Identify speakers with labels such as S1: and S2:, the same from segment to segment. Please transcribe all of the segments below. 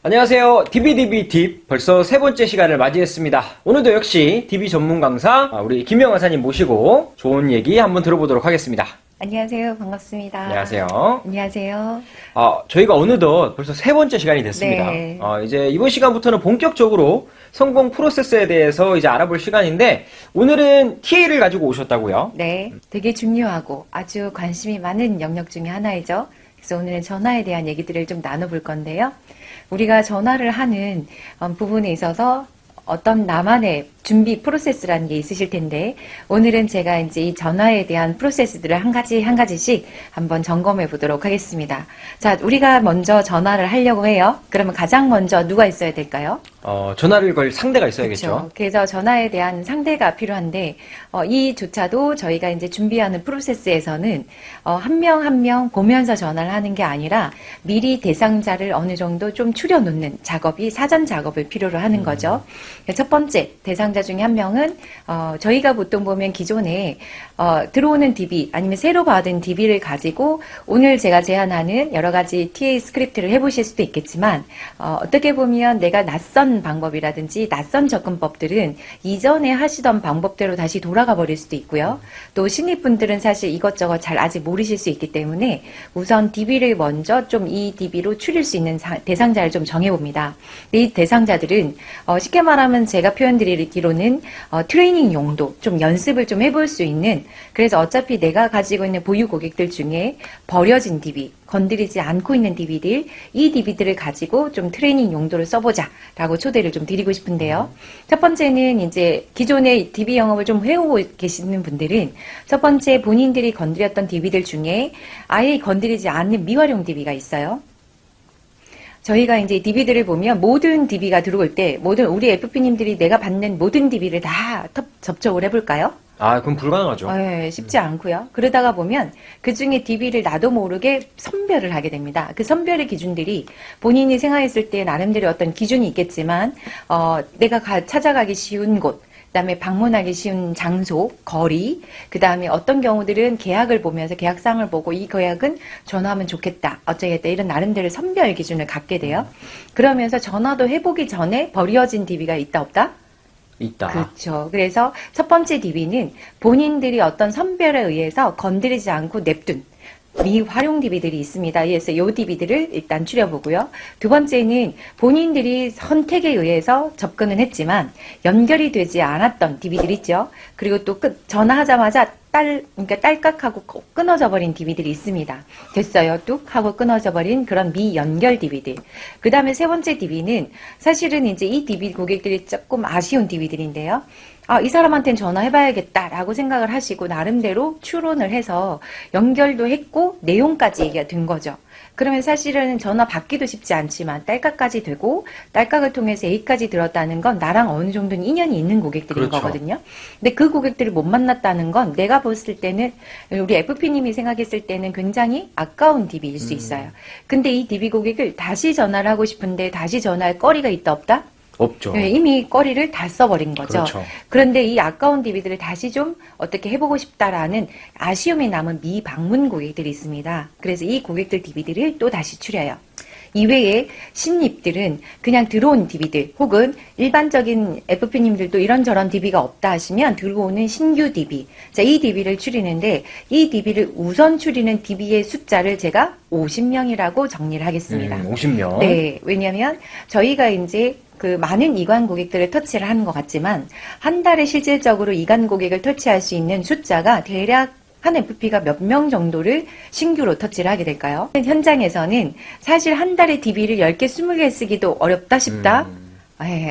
S1: 안녕하세요. DBDB 팁 벌써 세 번째 시간을 맞이했습니다. 오늘도 역시 DB 전문 강사 우리 김명 강사님 모시고 좋은 얘기 한번 들어보도록 하겠습니다.
S2: 안녕하세요. 반갑습니다.
S1: 안녕하세요.
S2: 안녕하세요.
S1: 저희가 어느덧 벌써 세 번째 시간이 됐습니다.
S2: 네.
S1: 이제 이번 시간부터는 본격적으로 성공 프로세스에 대해서 이제 알아볼 시간인데 오늘은 TA를 가지고 오셨다고요?
S2: 네. 되게 중요하고 아주 관심이 많은 영역 중에 하나이죠. 그래서 오늘은 전화에 대한 얘기들을 좀 나눠볼 건데요. 우리가 전화를 하는 부분에 있어서 어떤 나만의 준비 프로세스라는 게 있으실 텐데 오늘은 제가 이제 이 전화에 대한 프로세스들을 한 가지씩 한번 점검해 보도록 하겠습니다. 자, 우리가 먼저 전화를 하려고 해요. 그러면 가장 먼저 누가 있어야 될까요?
S1: 전화를 걸 상대가 있어야겠죠.
S2: 그렇죠. 그래서 전화에 대한 상대가 필요한데 이조차도 저희가 이제 준비하는 프로세스에서는 한 명 한 명 보면서 전화를 하는 게 아니라 미리 대상자를 어느 정도 좀 추려놓는 작업이 사전 작업을 필요로 하는 거죠. 첫 번째 대상자 중에 한 명은 저희가 보통 보면 기존에 들어오는 DB 아니면 새로 받은 DB를 가지고 오늘 제가 제안하는 여러 가지 TA 스크립트를 해보실 수도 있겠지만 어떻게 보면 내가 낯선 방법이라든지 낯선 접근법들은 이전에 하시던 방법대로 다시 돌아가 버릴 수도 있고요. 또 신입분들은 사실 이것저것 잘 아직 모르실 수 있기 때문에 우선 DB를 먼저 좀 이 DB로 추릴 수 있는 대상자를 좀 정해봅니다. 이 대상자들은 쉽게 말하면 제가 표현드리기로는 트레이닝 용도 좀 연습을 좀 해볼 수 있는 그래서 어차피 내가 가지고 있는 보유 고객들 중에 버려진 DB 건드리지 않고 있는 DB들, 이 DB들을 가지고 좀 트레이닝 용도를 써보자 라고 초대를 좀 드리고 싶은데요. 첫 번째는 이제 기존의 DB 영업을 좀 해오고 계시는 분들은 첫 번째 본인들이 건드렸던 DB들 중에 아예 건드리지 않는 미활용 DB가 있어요. 저희가 이제 DB들을 보면 모든 DB가 들어올 때 모든 우리 FP님들이 내가 받는 모든 DB를 다 접촉을 해볼까요?
S1: 그럼 불가능하죠.
S2: 네, 쉽지 않고요. 그러다가 보면 그 중에 DB를 나도 모르게 선별을 하게 됩니다. 그 선별의 기준들이 본인이 생각했을 때 나름대로 어떤 기준이 있겠지만 내가 찾아가기 쉬운 곳, 그다음에 방문하기 쉬운 장소, 거리, 그다음에 어떤 경우들은 계약을 보면서 계약상을 보고 이 계약은 전화하면 좋겠다, 어쩌겠다 이런 나름대로 선별 기준을 갖게 돼요. 그러면서 전화도 해보기 전에 버려진 DB가 있다 없다?
S1: 있다.
S2: 그렇죠. 그래서 첫 번째 DB는 본인들이 어떤 선별에 의해서 건드리지 않고 냅둔 미활용 DB들이 있습니다. 그래서 이 DB들을 일단 추려보고요. 두 번째는 본인들이 선택에 의해서 접근은 했지만 연결이 되지 않았던 DB들 있죠. 그리고 또 전화하자마자 그러니까 딸깍하고 끊어져 버린 DB들이 있습니다. 됐어요. 뚝 하고 끊어져 버린 그런 미연결 DB들. 그 다음에 세 번째 DB는 사실은 이제 이 DB 고객들이 조금 아쉬운 DB들인데요. 이 사람한테는 전화해봐야겠다라고 생각을 하시고 나름대로 추론을 해서 연결도 했고 내용까지 얘기가 된 거죠. 그러면 사실은 전화 받기도 쉽지 않지만 딸깍까지 되고 딸깍을 통해서 A까지 들었다는 건 나랑 어느 정도는 인연이 있는 고객들인
S1: 그렇죠.
S2: 거거든요. 근데 그 고객들을 못 만났다는 건 내가 봤을 때는 우리 FP님이 생각했을 때는 굉장히 아까운 DB일 수 있어요. 근데 이 DB 고객을 다시 전화를 하고 싶은데 다시 전화할 거리가 있다 없다?
S1: 없죠.
S2: 네, 이미 거리를 다 써버린 거죠.
S1: 그렇죠.
S2: 그런데 이 아까운 DB들을 다시 좀 어떻게 해보고 싶다라는 아쉬움이 남은 미방문 고객들이 있습니다. 그래서 이 고객들 DB들을 또 다시 추려요. 이외에 신입들은 그냥 들어온 DB들 혹은 일반적인 FP님들도 이런저런 DB가 없다 하시면 들어오는 신규 DB. 자, 이 DB를 추리는데 이 DB를 우선 추리는 DB의 숫자를 제가 50명이라고 정리를 하겠습니다.
S1: 50명.
S2: 네, 왜냐하면 저희가 이제 그 많은 이관 고객들을 터치를 하는 것 같지만 한 달에 실질적으로 이관 고객을 터치할 수 있는 숫자가 대략 한 FP가 몇 명 정도를 신규로 터치를 하게 될까요? 현장에서는 사실 한 달에 DB를 10개, 20개 쓰기도 어렵다 싶다?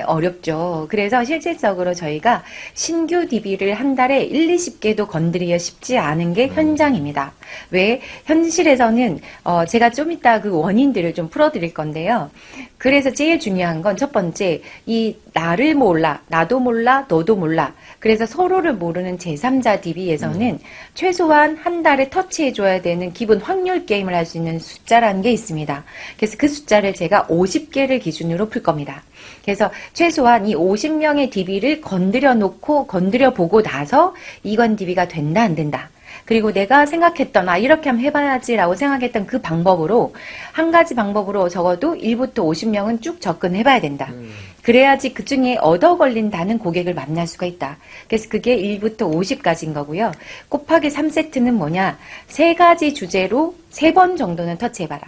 S2: 어렵죠. 그래서 실질적으로 저희가 신규 DB를 한 달에 1, 20개도 건드리기 쉽지 않은 게 현장입니다. 왜? 현실에서는 제가 좀 이따 그 원인들을 좀 풀어드릴 건데요. 그래서 제일 중요한 건 첫 번째, 이 나를 몰라, 나도 몰라, 너도 몰라. 그래서 서로를 모르는 제3자 DB에서는 최소한 한 달에 터치해줘야 되는 기본 확률 게임을 할 수 있는 숫자라는 게 있습니다. 그래서 그 숫자를 제가 50개를 기준으로 풀 겁니다. 그래서 최소한 이 50명의 DB를 건드려 보고 나서 이관 DB가 된다 안 된다. 그리고 내가 생각했던, 이렇게 한번 해봐야지라고 생각했던 그 방법으로, 한 가지 방법으로 적어도 1부터 50명은 쭉 접근해봐야 된다. 그래야지 그 중에 얻어 걸린다는 고객을 만날 수가 있다. 그래서 그게 1부터 50까지인 거고요. 곱하기 3세트는 뭐냐? 세 가지 주제로 3번 정도는 터치해봐라.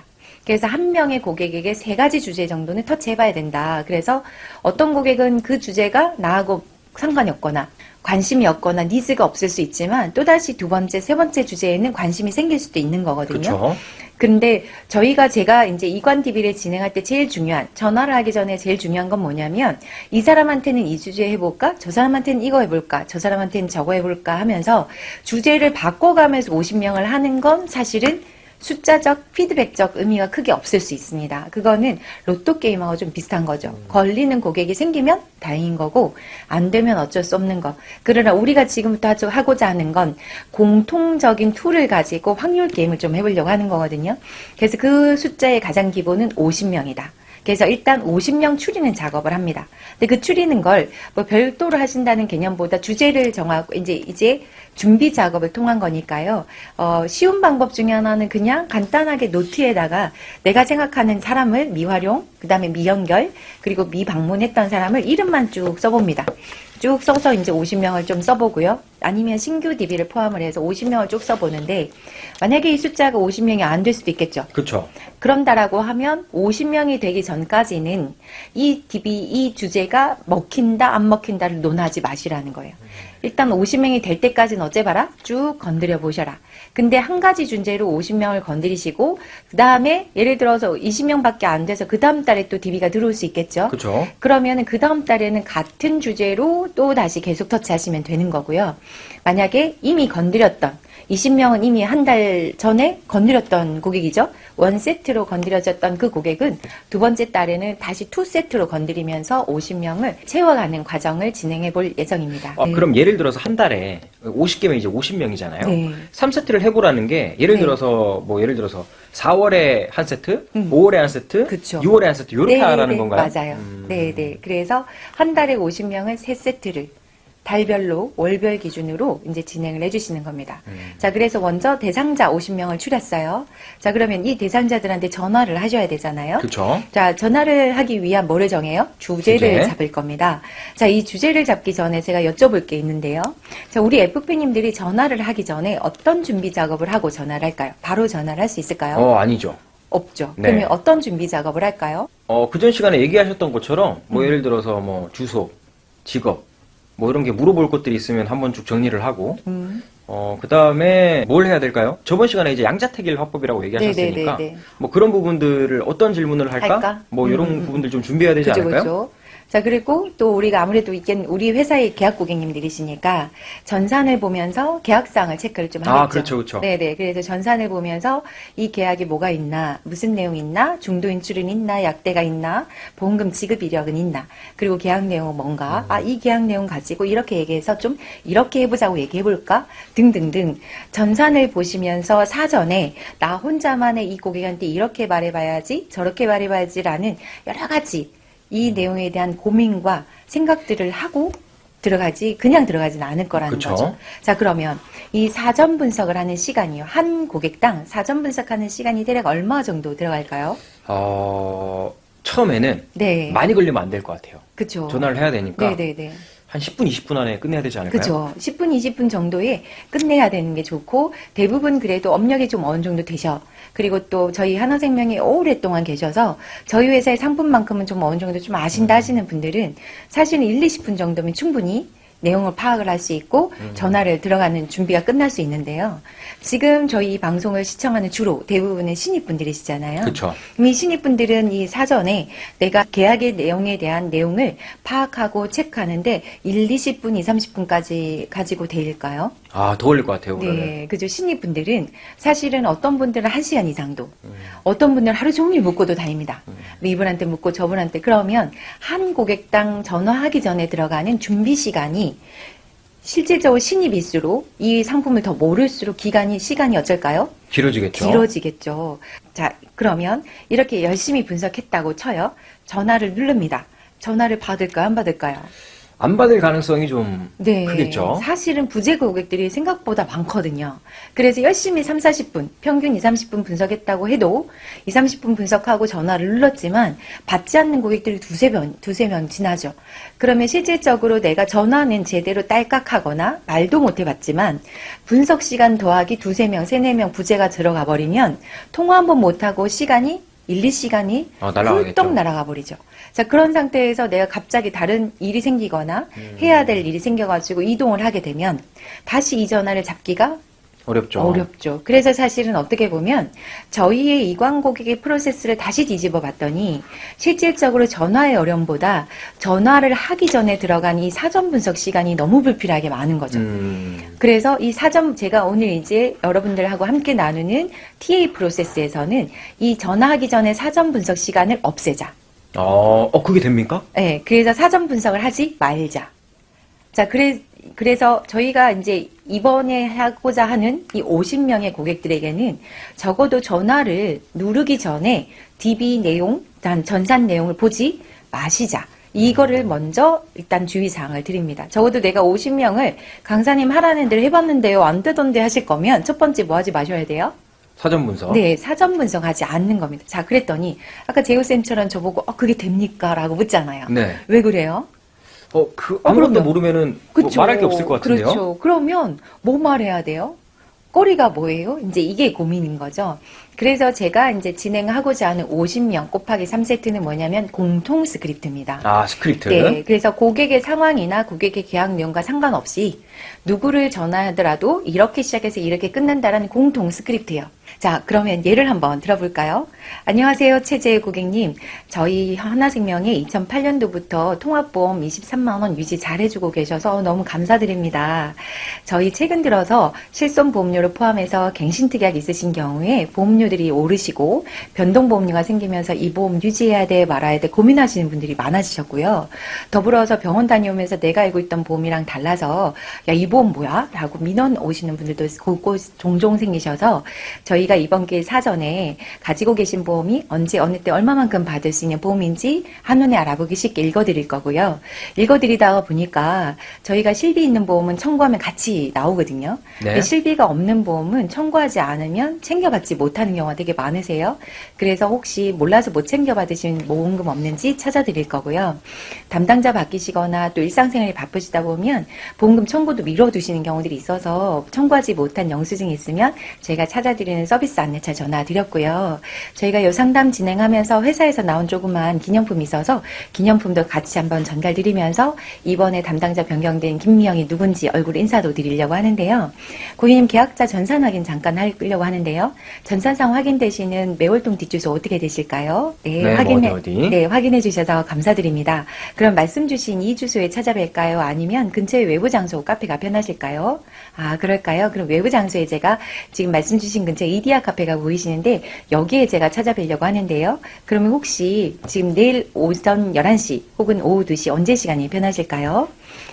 S2: 그래서 한 명의 고객에게 3가지 주제 정도는 터치해봐야 된다. 그래서 어떤 고객은 그 주제가 나하고 상관이 없거나 관심이 없거나 니즈가 없을 수 있지만 또다시 두 번째, 세 번째 주제에는 관심이 생길 수도 있는 거거든요.
S1: 그렇죠.
S2: 근데 제가 이제 이관TV를 진행할 때 제일 중요한, 전화를 하기 전에 제일 중요한 건 뭐냐면, 이 사람한테는 이 주제 해볼까? 저 사람한테는 이거 해볼까? 저 사람한테는 저거 해볼까? 하면서 주제를 바꿔가면서 50명을 하는 건 사실은 숫자적, 피드백적 의미가 크게 없을 수 있습니다. 그거는 로또 게임하고 좀 비슷한 거죠. 걸리는 고객이 생기면 다행인 거고, 안 되면 어쩔 수 없는 거. 그러나 우리가 지금부터 하고자 하는 건 공통적인 툴을 가지고 확률 게임을 좀 해보려고 하는 거거든요. 그래서 그 숫자의 가장 기본은 50명이다. 그래서 일단 50명 추리는 작업을 합니다. 근데 그 추리는 걸 뭐 별도로 하신다는 개념보다 주제를 정하고 이제 준비 작업을 통한 거니까요. 쉬운 방법 중에 하나는 그냥 간단하게 노트에다가 내가 생각하는 사람을 미활용, 그 다음에 미연결, 그리고 미방문했던 사람을 이름만 쭉 써봅니다. 쭉 써서 이제 50명을 좀 써보고요. 아니면 신규 DB를 포함을 해서 50명을 쭉 써보는데, 만약에 이 숫자가 50명이 안 될 수도 있겠죠.
S1: 그렇죠.
S2: 그런다라고 하면 50명이 되기 전까지는 이 DB, 이 주제가 먹힌다, 안 먹힌다를 논하지 마시라는 거예요. 일단 50명이 될 때까지는 어째봐라? 쭉 건드려 보셔라. 근데 한 가지 주제로 50명을 건드리시고, 그 다음에 예를 들어서 20명밖에 안 돼서 그 다음 달에 또 DB가 들어올 수 있겠죠.
S1: 그렇죠.
S2: 그러면은 그 다음 달에는 같은 주제로 또 다시 계속 터치하시면 되는 거고요. 만약에 이미 건드렸던 20명은 이미 한 달 전에 건드렸던 고객이죠. 1세트로 건드려졌던 그 고객은 두 번째 달에는 다시 2세트로 건드리면서 50명을 채워가는 과정을 진행해 볼 예정입니다. 네.
S1: 그럼 예를 들어서 한 달에 50개면 이제 50명이잖아요.
S2: 네.
S1: 3세트를 해보라는 게 예를
S2: 네.
S1: 들어서 4월에 한 세트, 5월에 한 세트,
S2: 그쵸.
S1: 6월에 한 세트 이렇게 하라는 건가요?
S2: 맞아요. 네. 그래서 한 달에 50명을 3세트를 달별로 월별 기준으로 이제 진행을 해주시는 겁니다. 자, 그래서 먼저 대상자 50명을 추렸어요. 자, 그러면 이 대상자들한테 전화를 하셔야 되잖아요.
S1: 그렇죠.
S2: 자, 전화를 하기 위한 뭐를 정해요? 주제를
S1: 주제.
S2: 잡을 겁니다. 자, 이 주제를 잡기 전에 제가 여쭤볼 게 있는데요. 자, 우리 FP님들이 전화를 하기 전에 어떤 준비 작업을 하고 전화를 할까요? 바로 전화를 할 수 있을까요?
S1: 아니죠.
S2: 없죠.
S1: 네.
S2: 그러면 어떤 준비 작업을 할까요?
S1: 그전 시간에 얘기하셨던 것처럼 예를 들어서 주소, 직업 이런 게 물어볼 것들이 있으면 한번 쭉 정리를 하고 그 다음에 뭘 해야 될까요? 저번 시간에 이제 양자택일 화법이라고 얘기하셨으니까
S2: 네네네네.
S1: 그런 부분들을 어떤 질문을 할까?
S2: 할까?
S1: 이런 부분들 좀 준비해야 되지 않을까요?
S2: 그죠. 자, 그리고 또 우리가 아무래도 우리 회사의 계약 고객님들이시니까 전산을 보면서 계약사항을 체크를 좀 하겠죠.
S1: 그렇죠.
S2: 네네. 그래서 전산을 보면서 이 계약이 뭐가 있나, 무슨 내용이 있나, 중도 인출은 있나, 약대가 있나, 보험금 지급 이력은 있나, 그리고 계약 내용은 뭔가, 이 계약 내용 가지고 이렇게 얘기해서 좀 이렇게 해보자고 얘기해볼까? 등등등. 전산을 보시면서 사전에 나 혼자만의 이 고객한테 이렇게 말해봐야지, 저렇게 말해봐야지라는 여러 가지 이 내용에 대한 고민과 생각들을 하고 그냥 들어가지는 않을 거라는
S1: 그쵸.
S2: 거죠. 자, 그러면 이 사전 분석을 하는 시간이요. 한 고객당 사전 분석하는 시간이 대략 얼마 정도 들어갈까요?
S1: 처음에는
S2: 네.
S1: 많이 걸리면 안 될 것 같아요.
S2: 그쵸.
S1: 전화를 해야 되니까
S2: 네네네.
S1: 한 10분, 20분 안에 끝내야 되지 않을까요?
S2: 그죠. 10분, 20분 정도에 끝내야 되는 게 좋고, 대부분 그래도 업력이 좀 어느 정도 되셔. 그리고 또 저희 하나생명에 오랫동안 계셔서 저희 회사의 상품만큼은 좀 어느 정도 좀 아신다 하시는 분들은 사실은 1, 20분 정도면 충분히 내용을 파악을 할 수 있고 전화를 들어가는 준비가 끝날 수 있는데요. 지금 저희 이 방송을 시청하는 주로 대부분은 신입분들이시잖아요.
S1: 그렇죠.
S2: 이 신입분들은 이 사전에 내가 계약의 내용에 대한 내용을 파악하고 체크하는데 1, 20분, 2, 30분까지 가지고 될까요?
S1: 더 걸릴 것 같아요. 그러면.
S2: 네, 그죠. 신입분들은 사실은 어떤 분들은 1시간 이상도, 어떤 분들은 하루 종일 묻고도 다닙니다. 이분한테 묻고 저분한테. 그러면 한 고객당 전화하기 전에 들어가는 준비 시간이 실질적으로 신입일수록 이 상품을 더 모를수록 시간이 어쩔까요?
S1: 길어지겠죠.
S2: 길어지겠죠. 자, 그러면 이렇게 열심히 분석했다고 쳐요. 전화를 누릅니다. 전화를 받을까요? 안 받을까요?
S1: 안 받을 가능성이 좀
S2: 네.
S1: 크겠죠.
S2: 사실은 부재 고객들이 생각보다 많거든요. 그래서 열심히 3, 40분, 평균 2, 30분 분석했다고 해도 2, 30분 분석하고 전화를 눌렀지만 받지 않는 고객들이 두세 명 지나죠. 그러면 실질적으로 내가 전화는 제대로 딸깍하거나 말도 못 해봤지만 분석 시간 더하기 두세 명, 세네 명 부재가 들어가 버리면 통화 한 번 못하고 시간이 1, 2시간이
S1: 날아가겠죠.
S2: 훌떡 날아가 버리죠. 자, 그런 상태에서 내가 갑자기 다른 일이 생기거나 해야 될 일이 생겨가지고 이동을 하게 되면 다시 이 전화를 잡기가
S1: 어렵죠.
S2: 어렵죠. 그래서 사실은 어떻게 보면 저희의 이관 고객의 프로세스를 다시 뒤집어 봤더니 실질적으로 전화의 어려움보다 전화를 하기 전에 들어간 이 사전 분석 시간이 너무 불필요하게 많은 거죠. 그래서 이 사전, 제가 오늘 이제 여러분들하고 함께 나누는 TA 프로세스에서는 이 전화하기 전에 사전 분석 시간을 없애자.
S1: 그게 됩니까?
S2: 네, 그래서 사전 분석을 하지 말자. 자, 그래서 저희가 이제 이번에 하고자 하는 이 50명의 고객들에게는 적어도 전화를 누르기 전에 DB 내용, 전산 내용을 보지 마시자. 이거를 먼저 일단 주의사항을 드립니다. 적어도 내가 50명을 강사님 하라는 대로 해봤는데요. 안 되던데 하실 거면 첫 번째 뭐 하지 마셔야 돼요?
S1: 사전 분석.
S2: 네, 사전 분석하지 않는 겁니다. 자, 그랬더니 아까 재호쌤처럼 저보고 그게 됩니까? 라고 묻잖아요.
S1: 네.
S2: 왜 그래요?
S1: 아무것도
S2: 그럼요.
S1: 모르면은
S2: 그쵸.
S1: 말할 게 없을 것 같은데요.
S2: 그렇죠. 그러면 뭐 말해야 돼요? 꼬리가 뭐예요? 이제 이게 고민인 거죠. 그래서 제가 이제 진행하고자 하는 50명 곱하기 3세트는 뭐냐면 공통 스크립트입니다.
S1: 스크립트.
S2: 네, 그래서 고객의 상황이나 고객의 계약 내용과 상관없이 누구를 전화하더라도 이렇게 시작해서 이렇게 끝난다라는 공통 스크립트예요. 자, 그러면 예를 한번 들어볼까요? 안녕하세요, 최재 고객님. 저희 하나생명이 2008년도부터 통합보험 23만 원 유지 잘해주고 계셔서 너무 감사드립니다. 저희 최근 들어서 실손보험료를 포함해서 갱신특약 있으신 경우에 보험료들이 오르시고 변동보험료가 생기면서 이 보험 유지해야 돼 말아야 돼 고민하시는 분들이 많아지셨고요. 더불어서 병원 다녀오면서 내가 알고 있던 보험이랑 달라서 야, 이 보험 뭐야? 라고 민원 오시는 분들도 종종 생기셔서 저희가 이번 기회 사전에 가지고 계신 보험이 언제 어느 때 얼마만큼 받을 수 있는 보험인지 한눈에 알아보기 쉽게 읽어드릴 거고요. 읽어드리다 보니까 저희가 실비 있는 보험은 청구하면 같이 나오거든요.
S1: 네.
S2: 근데 실비가 없는 보험은 청구하지 않으면 챙겨받지 못하는 경우가 되게 많으세요. 그래서 혹시 몰라서 못 챙겨받으신 보험금 없는지 찾아드릴 거고요. 담당자 바뀌시거나 또 일상생활이 바쁘시다 보면 보험금 청구도 미뤄두시는 경우들이 있어서 청구하지 못한 영수증이 있으면 저희가 찾아드리는 서비스 안내차 전화 드렸고요. 저희가 요 상담 진행하면서 회사에서 나온 조그만 기념품이 있어서 기념품도 같이 한번 전달드리면서 이번에 담당자 변경된 김미영이 누군지 얼굴 인사도 드리려고 하는데요. 고객님 계약자 전산 확인 잠깐 하려고 하는데요. 전산상 확인되시는 매월동 뒷주소 어떻게 되실까요?
S1: 네, 어디?
S2: 네, 확인해 주셔서 감사드립니다. 그럼 말씀 주신 이 주소에 찾아뵐까요? 아니면 근처에 외부 장소 카페가 편하실까요? 그럴까요? 그럼 외부 장소에 제가 지금 말씀 주신 근처에 이디야 카페가 보이시는데 여기에 제가 찾아뵈려고 하는데요. 그러면 혹시 지금 내일 오전 11시 혹은 오후 2시 언제 시간이 편하실까요?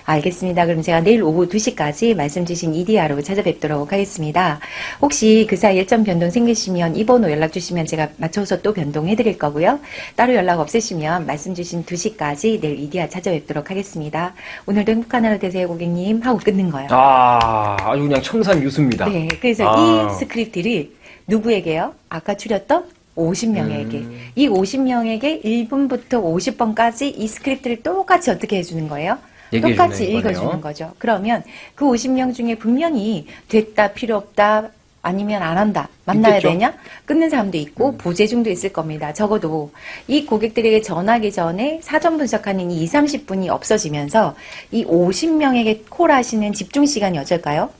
S2: 알겠습니다. 그럼 제가 내일 오후 2시까지 말씀 주신 이디야로 찾아뵙도록 하겠습니다. 혹시 그 사이 일정 변동 생기시면 이 번호 연락 주시면 제가 맞춰서 또 변동해 드릴 거고요. 따로 연락 없으시면 말씀 주신 2시까지 내일 이디야 찾아뵙도록 하겠습니다. 오늘도 행복한 하루 되세요, 고객님. 하고 끊는 거예요.
S1: 아주 그냥 청산유수입니다.
S2: 네, 그래서 이 스크립트를 누구에게요? 아까 추렸던 50명에게. 이 50명에게 1분부터 50번까지 이 스크립트를 똑같이 어떻게 해주는 거예요? 똑같이 읽어주는 거죠. 그러면 그 50명 중에 분명히 됐다, 필요 없다, 아니면 안 한다, 만나야
S1: 있겠죠?
S2: 되냐? 끊는 사람도 있고 부재중도 있을 겁니다. 적어도 이 고객들에게 전화하기 전에 사전 분석하는 이 2, 30분이 없어지면서 이 50명에게 콜하시는 집중 시간이 어쩔까요?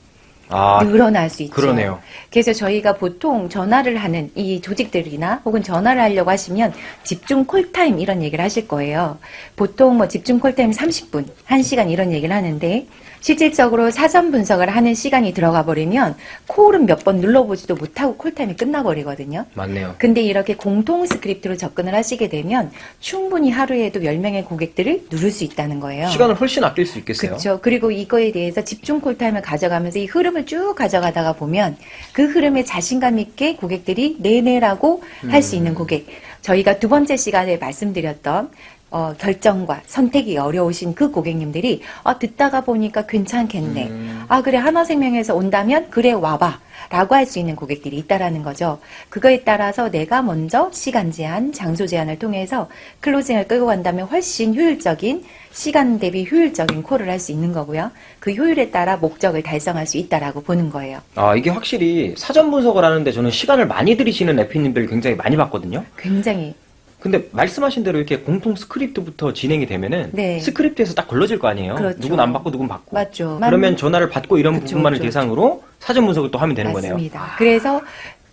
S2: 늘어날 수 있죠.
S1: 그러네요.
S2: 그래서 저희가 보통 전화를 하는 이 조직들이나 혹은 전화를 하려고 하시면 집중 콜타임 이런 얘기를 하실 거예요. 보통 뭐 집중 콜타임 30분, 1시간 이런 얘기를 하는데 실질적으로 사전 분석을 하는 시간이 들어가 버리면 콜은 몇 번 눌러보지도 못하고 콜타임이 끝나버리거든요.
S1: 맞네요.
S2: 근데 이렇게 공통 스크립트로 접근을 하시게 되면 충분히 하루에도 10명의 고객들을 누를 수 있다는 거예요.
S1: 시간을 훨씬 아낄 수 있겠어요.
S2: 그렇죠. 그리고 이거에 대해서 집중 콜타임을 가져가면서 이 흐름을 쭉 가져가다가 보면 그 흐름에 자신감 있게 고객들이 네네라고 할 수 있는 고객. 저희가 두 번째 시간에 말씀드렸던 결정과 선택이 어려우신 그 고객님들이 듣다가 보니까 괜찮겠네. 그래 하나생명에서 온다면 그래 와봐 라고 할 수 있는 고객들이 있다라는 거죠. 그거에 따라서 내가 먼저 시간 제한, 장소 제한을 통해서 클로징을 끌고 간다면 훨씬 효율적인 시간 대비 효율적인 콜을 할 수 있는 거고요. 그 효율에 따라 목적을 달성할 수 있다라고 보는 거예요.
S1: 이게 확실히 사전 분석을 하는데 저는 시간을 많이 들이시는 에피님들 굉장히 많이 봤거든요.
S2: 굉장히.
S1: 근데 말씀하신 대로 이렇게 공통 스크립트부터 진행이 되면은
S2: 네.
S1: 스크립트에서 딱 걸러질 거 아니에요.
S2: 그렇죠.
S1: 누군 안 받고 누군 받고.
S2: 맞죠.
S1: 그러면 전화를 받고 이런
S2: 그쵸,
S1: 부분만을
S2: 그쵸,
S1: 대상으로 사전 분석을 또 하면 되는 거네요.
S2: 맞습니다. 그래서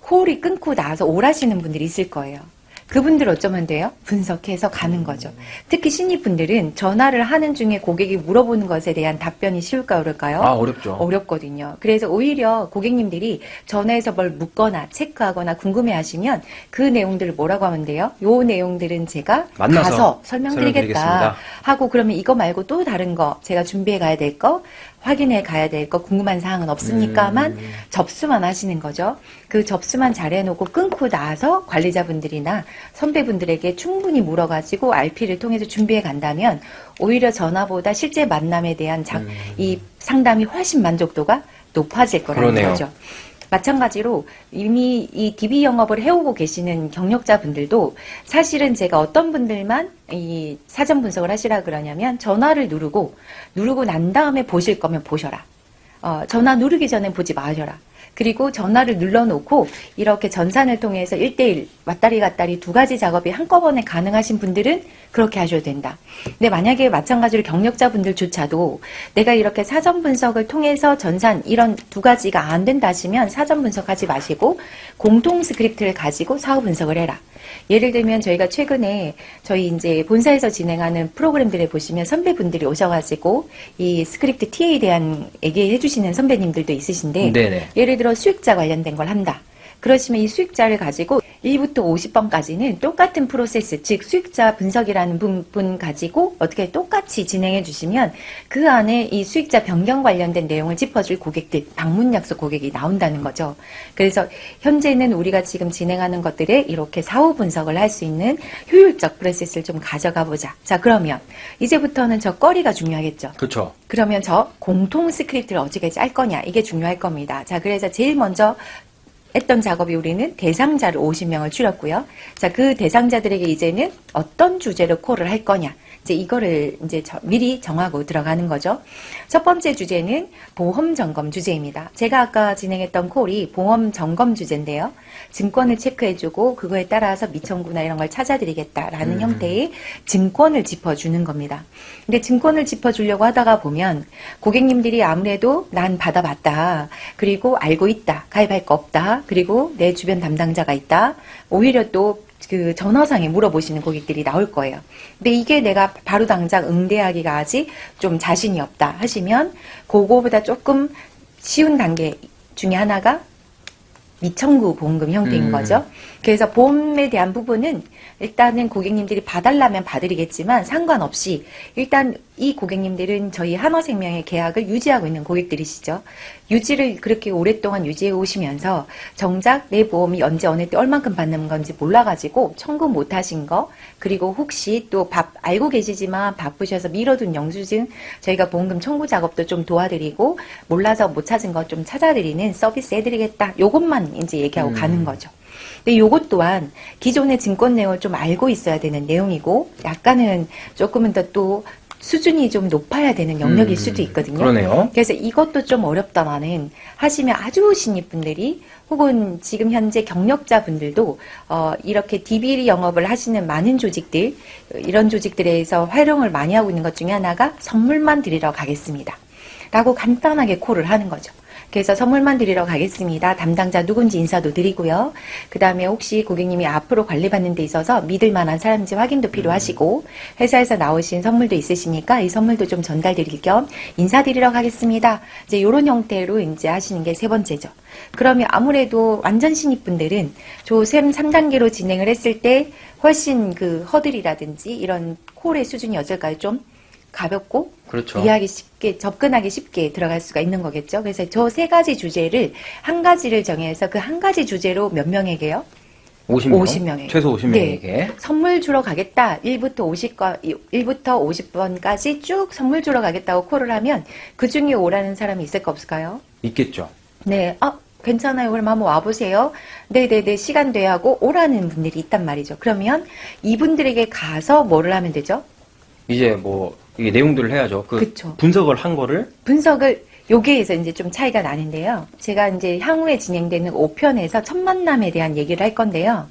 S2: 콜이 끊고 나서 오라시는 분들이 있을 거예요. 그분들 어쩌면 돼요? 분석해서 가는 거죠. 특히 신입분들은 전화를 하는 중에 고객이 물어보는 것에 대한 답변이 쉬울까요, 어려울까요?
S1: 어렵죠.
S2: 어렵거든요. 그래서 오히려 고객님들이 전화해서 뭘 묻거나 체크하거나 궁금해하시면 그 내용들을 뭐라고 하면 돼요? 요 내용들은 제가
S1: 만나서
S2: 가서 설명드리겠다
S1: 설명드리겠습니다.
S2: 하고, 그러면 이거 말고 또 다른 거 제가 준비해 가야 될 거, 확인해 가야 될 거, 궁금한 사항은 없습니까만 접수만 하시는 거죠. 그 접수만 잘해놓고 끊고 나서 관리자분들이나 선배분들에게 충분히 물어가지고 RP를 통해서 준비해 간다면 오히려 전화보다 실제 만남에 대한 이 상담이 훨씬 만족도가 높아질 거라는
S1: 그러네요.
S2: 거죠. 마찬가지로 이미 이 DB 영업을 해오고 계시는 경력자분들도 사실은 제가 어떤 분들만 이 사전 분석을 하시라 그러냐면 전화를 누르고 난 다음에 보실 거면 보셔라. 전화 누르기 전에 보지 마셔라. 그리고 전화를 눌러놓고 이렇게 전산을 통해서 1대1 왔다리 갔다리 두 가지 작업이 한꺼번에 가능하신 분들은 그렇게 하셔도 된다. 근데 만약에 마찬가지로 경력자분들조차도 내가 이렇게 사전 분석을 통해서 전산 이런 두 가지가 안 된다 하시면 사전 분석하지 마시고 공통 스크립트를 가지고 사후 분석을 해라. 예를 들면 저희가 최근에 저희 이제 본사에서 진행하는 프로그램들에 보시면 선배분들이 오셔가지고 이 스크립트 TA에 대한 얘기해 주시는 선배님들도 있으신데
S1: 네네.
S2: 예를 들어 수익자 관련된 걸 한다. 그러시면 이 수익자를 가지고 1부터 50번까지는 똑같은 프로세스, 즉 수익자 분석이라는 부분 가지고 어떻게 똑같이 진행해 주시면 그 안에 이 수익자 변경 관련된 내용을 짚어줄 고객들, 방문 약속 고객이 나온다는 거죠. 그래서 현재는 우리가 지금 진행하는 것들에 이렇게 사후 분석을 할 수 있는 효율적 프로세스를 좀 가져가 보자. 자, 그러면 이제부터는 저 거리가 중요하겠죠.
S1: 그렇죠.
S2: 그러면 저 공통 스크립트를 어떻게 짤 거냐, 이게 중요할 겁니다. 자, 그래서 제일 먼저 했던 작업이 우리는 대상자를 50명을 줄였고요. 자, 그 대상자들에게 이제는 어떤 주제로 콜을 할 거냐. 이제 이거를 이제 미리 정하고 들어가는 거죠. 첫 번째 주제는 보험 점검 주제입니다. 제가 아까 진행했던 콜이 보험 점검 주제인데요. 증권을 체크해주고 그거에 따라서 미청구나 이런 걸 찾아드리겠다라는 형태의 증권을 짚어주는 겁니다. 근데 증권을 짚어주려고 하다가 보면 고객님들이 아무래도 난 받아봤다. 그리고 알고 있다. 가입할 거 없다. 그리고 내 주변 담당자가 있다. 오히려 또 그 전화상에 물어보시는 고객들이 나올 거예요. 근데 이게 내가 바로 당장 응대하기가 아직 좀 자신이 없다 하시면 그거보다 조금 쉬운 단계 중에 하나가 미청구 보험금 형태인 거죠. 그래서 보험에 대한 부분은 일단은 고객님들이 봐달라면 봐드리겠지만 상관없이 일단 이 고객님들은 저희 한화생명의 계약을 유지하고 있는 고객들이시죠. 유지를 그렇게 오랫동안 유지해 오시면서 정작 내 보험이 언제 어느 때 얼만큼 받는 건지 몰라가지고 청구 못하신 거, 그리고 혹시 또 알고 계시지만 바쁘셔서 미뤄둔 영수증 저희가 보험금 청구 작업도 좀 도와드리고 몰라서 못 찾은 거 좀 찾아드리는 서비스 해드리겠다. 요것만 이제 얘기하고 가는 거죠. 근데 요것 또한 기존의 증권 내용을 좀 알고 있어야 되는 내용이고 약간은 조금은 더 또 수준이 좀 높아야 되는 영역일 수도 있거든요.
S1: 그러네요.
S2: 그래서 이것도 좀 어렵다마는 하시면 아주 신입분들이 혹은 지금 현재 경력자분들도 이렇게 DB 영업을 하시는 많은 조직들, 이런 조직들에서 활용을 많이 하고 있는 것 중에 하나가 선물만 드리러 가겠습니다. 라고 간단하게 콜을 하는 거죠. 그래서 선물만 드리러 가겠습니다. 담당자 누군지 인사도 드리고요. 그 다음에 혹시 고객님이 앞으로 관리받는 데 있어서 믿을 만한 사람인지 확인도 필요하시고 회사에서 나오신 선물도 있으시니까 이 선물도 좀 전달드릴 겸 인사드리러 가겠습니다. 이제 이런 형태로 이제 하시는 게 세 번째죠. 그러면 아무래도 완전 신입분들은 조샘 3단계로 진행을 했을 때 훨씬 그 허들이라든지 이런 콜의 수준이 어떨까요? 좀 가볍고
S1: 그렇죠.
S2: 이해하기 쉽게 접근하기 쉽게 들어갈 수가 있는 거겠죠. 그래서 저 세 가지 주제를 한 가지를 정해서 그 한 가지 주제로 몇 명에게요?
S1: 50명?
S2: 50명에게.
S1: 최소 50명에게.
S2: 선물 주러 가겠다. 1부터 50번까지 쭉 선물 주러 가겠다고 콜을 하면 그 중에 오라는 사람이 있을까 없을까요?
S1: 있겠죠.
S2: 네. 괜찮아요. 그럼 한번 와보세요. 네네네. 시간 돼 하고 오라는 분들이 있단 말이죠. 그러면 이분들에게 가서 뭐를 하면 되죠?
S1: 이제 뭐 이게 내용들을 해야죠.
S2: 그쵸.
S1: 분석을 한 거를
S2: 여기에서 이제 좀 차이가 나는데요. 제가 이제 향후에 진행되는 5편에서 첫 만남에 대한 얘기를 할 건데요.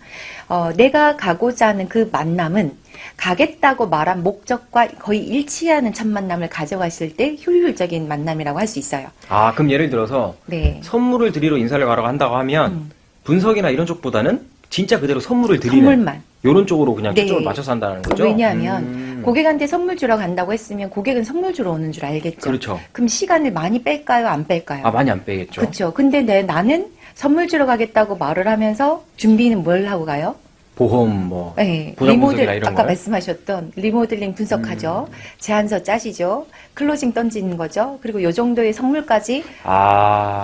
S2: 내가 가고자 하는 그 만남은 가겠다고 말한 목적과 거의 일치하는 첫 만남을 가져갔을 때 효율적인 만남이라고 할 수 있어요.
S1: 그럼 예를 들어서
S2: 네.
S1: 선물을 드리러 인사를 가라고 한다고 하면 분석이나 이런 쪽보다는 진짜 그대로 선물을 드리는
S2: 선물만.
S1: 이런 쪽으로 그냥
S2: 네.
S1: 초점을 맞춰서 한다는 거죠.
S2: 왜냐하면 고객한테 선물 주러 간다고 했으면 고객은 선물 주러 오는 줄 알겠죠.
S1: 그렇죠.
S2: 그럼 시간을 많이 뺄까요? 안 뺄까요?
S1: 많이 안 빼겠죠.
S2: 그렇죠. 근데 나는 선물 주러 가겠다고 말을 하면서 준비는 뭘 하고 가요?
S1: 보험 뭐
S2: 네,
S1: 보장 분석이나 이런
S2: 아까
S1: 거.
S2: 말씀하셨던 리모델링 분석하죠. 제안서 짜시죠. 클로징 던지는 거죠. 그리고 요 정도의 선물까지.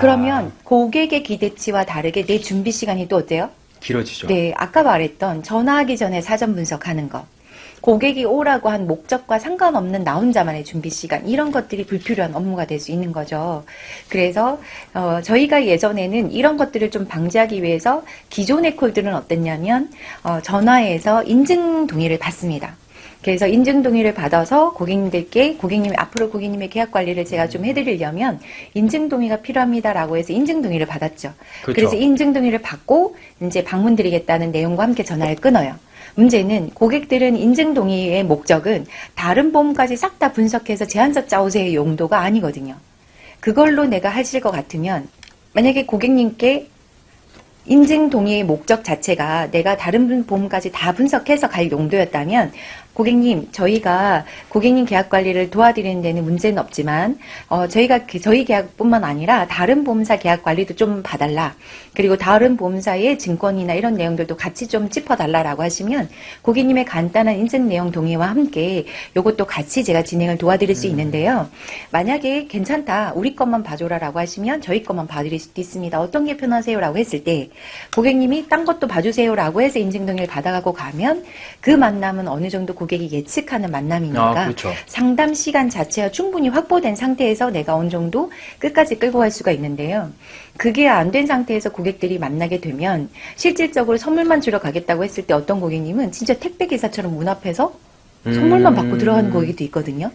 S2: 그러면 고객의 기대치와 다르게 내 준비 시간이 또 어때요?
S1: 길어지죠.
S2: 네, 아까 말했던 전화하기 전에 사전 분석하는 거. 고객이 오라고 한 목적과 상관없는 나 혼자만의 준비 시간, 이런 것들이 불필요한 업무가 될 수 있는 거죠. 그래서 저희가 예전에는 이런 것들을 좀 방지하기 위해서 기존의 콜들은 어땠냐면 전화해서 인증 동의를 받습니다. 그래서 인증 동의를 받아서 앞으로 고객님의 계약 관리를 제가 좀 해드리려면 인증 동의가 필요합니다라고 해서 인증 동의를 받았죠.
S1: 그렇죠.
S2: 그래서 인증 동의를 받고 이제 방문 드리겠다는 내용과 함께 전화를 끊어요. 문제는 고객들은 인증 동의의 목적은 다른 보험까지 싹 다 분석해서 제안서 짜오세요 용도가 아니거든요. 그걸로 내가 하실 것 같으면 만약에 고객님께 인증 동의의 목적 자체가 내가 다른 보험까지 다 분석해서 갈 용도였다면 고객님, 저희가 고객님 계약 관리를 도와드리는 데는 문제는 없지만 저희가 저희 계약뿐만 아니라 다른 보험사 계약 관리도 좀 봐달라. 그리고 다른 보험사의 증권이나 이런 내용들도 같이 좀 짚어달라라고 하시면 고객님의 간단한 인증 내용 동의와 함께 이것도 같이 제가 진행을 도와드릴 수 있는데요. 만약에 괜찮다, 우리 것만 봐줘라라고 하시면 저희 것만 봐드릴 수도 있습니다. 어떤 게 편하세요라고 했을 때 고객님이 딴 것도 봐주세요라고 해서 인증 동의를 받아가고 가면 그 만남은 어느 정도 고객이 예측하는 만남이니까
S1: 그렇죠.
S2: 상담 시간 자체가 충분히 확보된 상태에서 내가 어느 정도 끝까지 끌고 갈 수가 있는데요. 그게 안 된 상태에서 고객들이 만나게 되면 실질적으로 선물만 주러 가겠다고 했을 때 어떤 고객님은 진짜 택배기사처럼 문 앞에서 선물만 받고 들어가는 고객도 있거든요.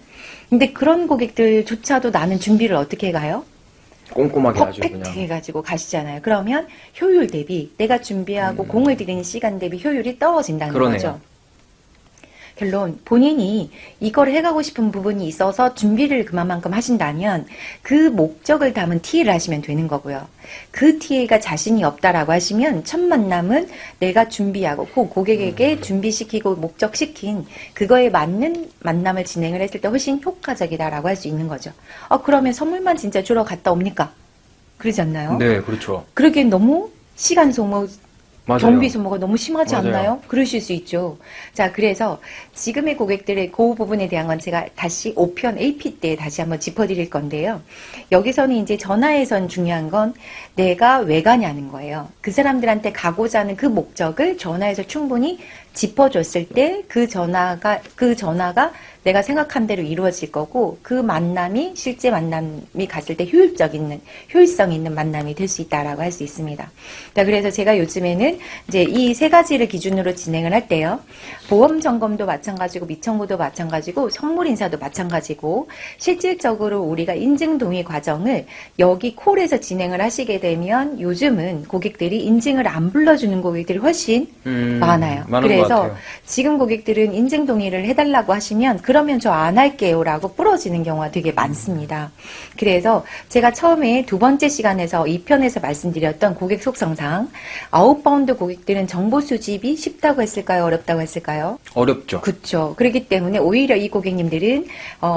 S2: 근데 그런 고객들조차도 나는 준비를 어떻게 가요?
S1: 꼼꼼하게 아주
S2: 퍼펙트
S1: 그냥.
S2: 해가지고 가시잖아요. 그러면 효율 대비 내가 준비하고 공을 들이는 시간 대비 효율이 떨어진다는
S1: 그러네요.
S2: 거죠. 결론, 본인이 이걸 해가고 싶은 부분이 있어서 준비를 그만큼 하신다면 그 목적을 담은 TA를 하시면 되는 거고요. 그 TA가 자신이 없다라고 하시면 첫 만남은 내가 준비하고 고객에게 준비시키고 목적시킨 그거에 맞는 만남을 진행을 했을 때 훨씬 효과적이다라고 할 수 있는 거죠. 그러면 선물만 진짜 주러 갔다 옵니까? 그러지 않나요?
S1: 네, 그렇죠.
S2: 그러기엔 너무 시간 소모,
S1: 맞아요.
S2: 경비 소모가 너무 심하지
S1: 맞아요.
S2: 않나요? 그러실 수 있죠. 자, 그래서 지금의 고객들의 그 부분에 대한 건 제가 다시 5편 AP 때 다시 한번 짚어드릴 건데요. 여기서는 이제 전화에선 중요한 건 내가 왜 가냐는 거예요. 그 사람들한테 가고자 하는 그 목적을 전화에서 충분히 짚어줬을 때 그 전화가 내가 생각한 대로 이루어질 거고 그 만남이 실제 만남이 갔을 때 효율성 있는 만남이 될 수 있다라고 할 수 있습니다. 자, 그래서 제가 요즘에는 이제 이 세 가지를 기준으로 진행을 할 때요. 보험 점검도 마찬가지고 미청구도 마찬가지고 선물 인사도 마찬가지고 실질적으로 우리가 인증 동의 과정을 여기 콜에서 진행을 하시게 되면 요즘은 고객들이 인증을 안 불러주는 고객들이 훨씬 많아요.
S1: 많은 것
S2: 그래서
S1: 같아요.
S2: 지금 고객들은 인증 동의를 해달라고 하시면 그러면 저 안 할게요 라고 부러지는 경우가 되게 많습니다. 그래서 제가 처음에 두 번째 시간에서 2편에서 말씀드렸던 고객 속성상 아웃바운드 고객들은 정보 수집이 쉽다고 했을까요? 어렵다고 했을까요?
S1: 어렵죠.
S2: 그렇죠. 그렇기 때문에 오히려 이 고객님들은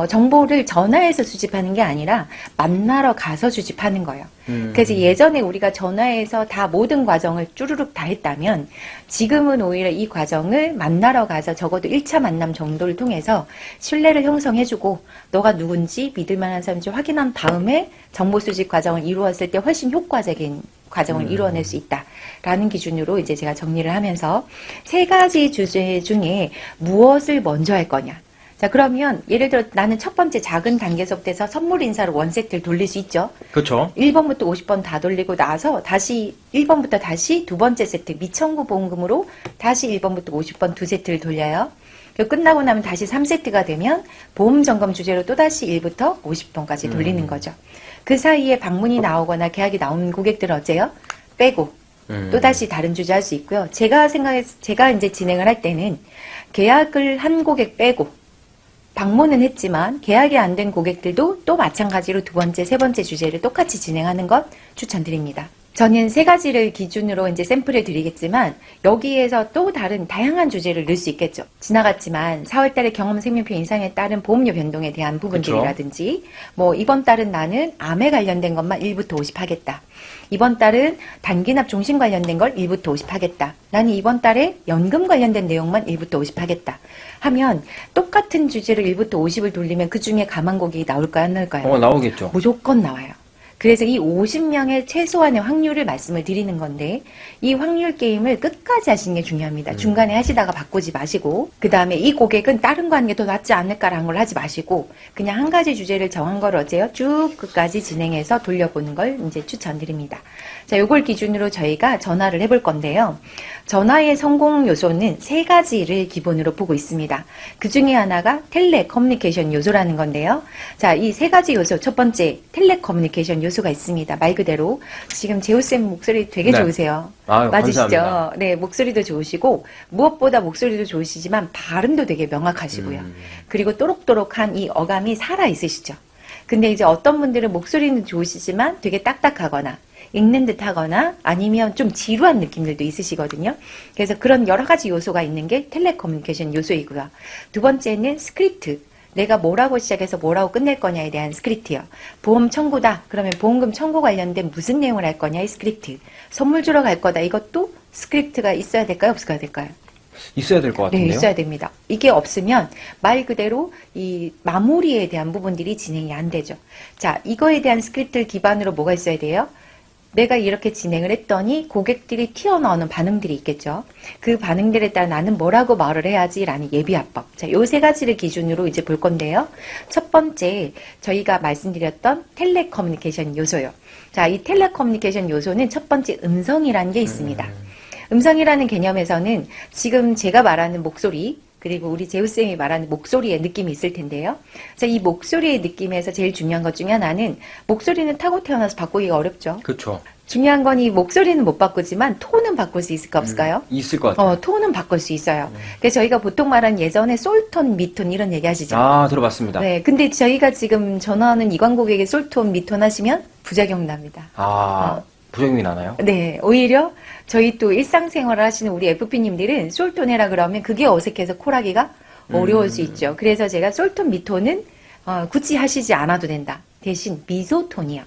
S2: 정보를 전화해서 수집하는 게 아니라 만나러 가서 수집하는 거예요. 그래서 예전에 우리가 전화해서 다 모든 과정을 쭈루룩 다 했다면 지금은 오히려 이 과정을 만나러 가서 적어도 1차 만남 정도를 통해서 신뢰를 형성해주고 너가 누군지 믿을 만한 사람인지 확인한 다음에 정보 수집 과정을 이루었을 때 훨씬 효과적인 과정을 이루어낼 수 있다라는 기준으로 이제 제가 정리를 하면서 세 가지 주제 중에 무엇을 먼저 할 거냐. 자, 그러면 예를 들어 나는 첫 번째 작은 단계속돼서 선물 인사로 원세트를 돌릴 수 있죠.
S1: 그렇죠.
S2: 1번부터 50번 다 돌리고 나서 다시 1번부터 다시 두 번째 세트 미청구 보험금으로 다시 1번부터 50번 두 세트를 돌려요. 그리고 끝나고 나면 다시 3세트가 되면 보험 점검 주제로 또다시 1부터 50번까지 돌리는 거죠. 그 사이에 방문이 나오거나 계약이 나온 고객들은 어째요? 빼고 또다시 다른 주제 할 수 있고요. 제가 이제 진행을 할 때는 계약을 한 고객 빼고 방문은 했지만 계약이 안 된 고객들도 또 마찬가지로 두 번째, 세 번째 주제를 똑같이 진행하는 것 추천드립니다. 저는 세 가지를 기준으로 이제 샘플을 드리겠지만 여기에서 또 다른 다양한 주제를 넣을 수 있겠죠. 지나갔지만 4월 달에 경험 생명표 인상에 따른 보험료 변동에 대한 부분들이라든지 뭐 이번 달은 나는 암에 관련된 것만 1부터 50 하겠다. 이번 달은 단기납 종신 관련된 걸 1부터 50 하겠다. 나는 이번 달에 연금 관련된 내용만 1부터 50 하겠다. 하면 똑같은 주제를 1부터 50을 돌리면 그 중에 가망고객이 나올까요? 안 나올까요?
S1: 나오겠죠.
S2: 무조건 나와요. 그래서 이 50명의 최소한의 확률을 말씀을 드리는 건데 이 확률 게임을 끝까지 하시는 게 중요합니다. 중간에 하시다가 바꾸지 마시고 그 다음에 이 고객은 다른 거 하는 게 더 낫지 않을까라는 걸 하지 마시고 그냥 한 가지 주제를 정한 걸 어째요? 쭉 끝까지 진행해서 돌려보는 걸 이제 추천드립니다. 자, 요걸 기준으로 저희가 전화를 해볼 건데요. 전화의 성공 요소는 세 가지를 기본으로 보고 있습니다. 그 중에 하나가 텔레커뮤니케이션 요소라는 건데요. 자, 이 세 가지 요소, 첫 번째 텔레커뮤니케이션 요소가 있습니다. 말 그대로 지금 재우쌤 목소리 되게
S1: 네.
S2: 좋으세요.
S1: 아유,
S2: 맞으시죠?
S1: 감사합니다.
S2: 네, 목소리도 좋으시고 무엇보다 목소리도 좋으시지만 발음도 되게 명확하시고요. 그리고 또록또록한 이 어감이 살아 있으시죠. 근데 이제 어떤 분들은 목소리는 좋으시지만 되게 딱딱하거나 읽는 듯 하거나 아니면 좀 지루한 느낌들도 있으시거든요. 그래서 그런 여러 가지 요소가 있는 게 텔레커뮤니케이션 요소이고요. 두 번째는 스크립트. 내가 뭐라고 시작해서 뭐라고 끝낼 거냐에 대한 스크립트요. 보험 청구다. 그러면 보험금 청구 관련된 무슨 내용을 할 거냐의 스크립트. 선물 주러 갈 거다. 이것도 스크립트가 있어야 될까요? 없어야 될까요?
S1: 있어야 될 것
S2: 네,
S1: 같은데요.
S2: 있어야 됩니다. 이게 없으면 말 그대로 이 마무리에 대한 부분들이 진행이 안 되죠. 자, 이거에 대한 스크립트를 기반으로 뭐가 있어야 돼요? 내가 이렇게 진행을 했더니 고객들이 튀어나오는 반응들이 있겠죠. 그 반응들에 따라 나는 뭐라고 말을 해야지라는 예비합법. 자, 요 세 가지를 기준으로 이제 볼 건데요. 첫 번째, 저희가 말씀드렸던 텔레커뮤니케이션 요소요. 자, 이 텔레커뮤니케이션 요소는 첫 번째 음성이라는 게 있습니다. 음성이라는 개념에서는 지금 제가 말하는 목소리, 그리고 우리 재우쌤이 말하는 목소리의 느낌이 있을 텐데요. 자, 이 목소리의 느낌에서 제일 중요한 것 중에 하나는 목소리는 타고 태어나서 바꾸기가 어렵죠.
S1: 그렇죠.
S2: 중요한 건 이 목소리는 못 바꾸지만 톤은 바꿀 수 있을까 없을까요?
S1: 있을 것 같아요.
S2: 톤은 바꿀 수 있어요. 그래서 저희가 보통 말하는 예전에 솔톤, 미톤 이런 얘기 하시죠.
S1: 아, 들어봤습니다.
S2: 네, 근데 저희가 지금 전화하는 이관 고객의 솔톤, 미톤 하시면 부작용 납니다.
S1: 부작용이 나나요?
S2: 네, 오히려 저희 또 일상생활을 하시는 우리 FP님들은 솔톤해라 그러면 그게 어색해서 콜하기가 어려울 수 있죠. 그래서 제가 솔톤, 미톤은 굳이 하시지 않아도 된다. 대신 미소톤이요.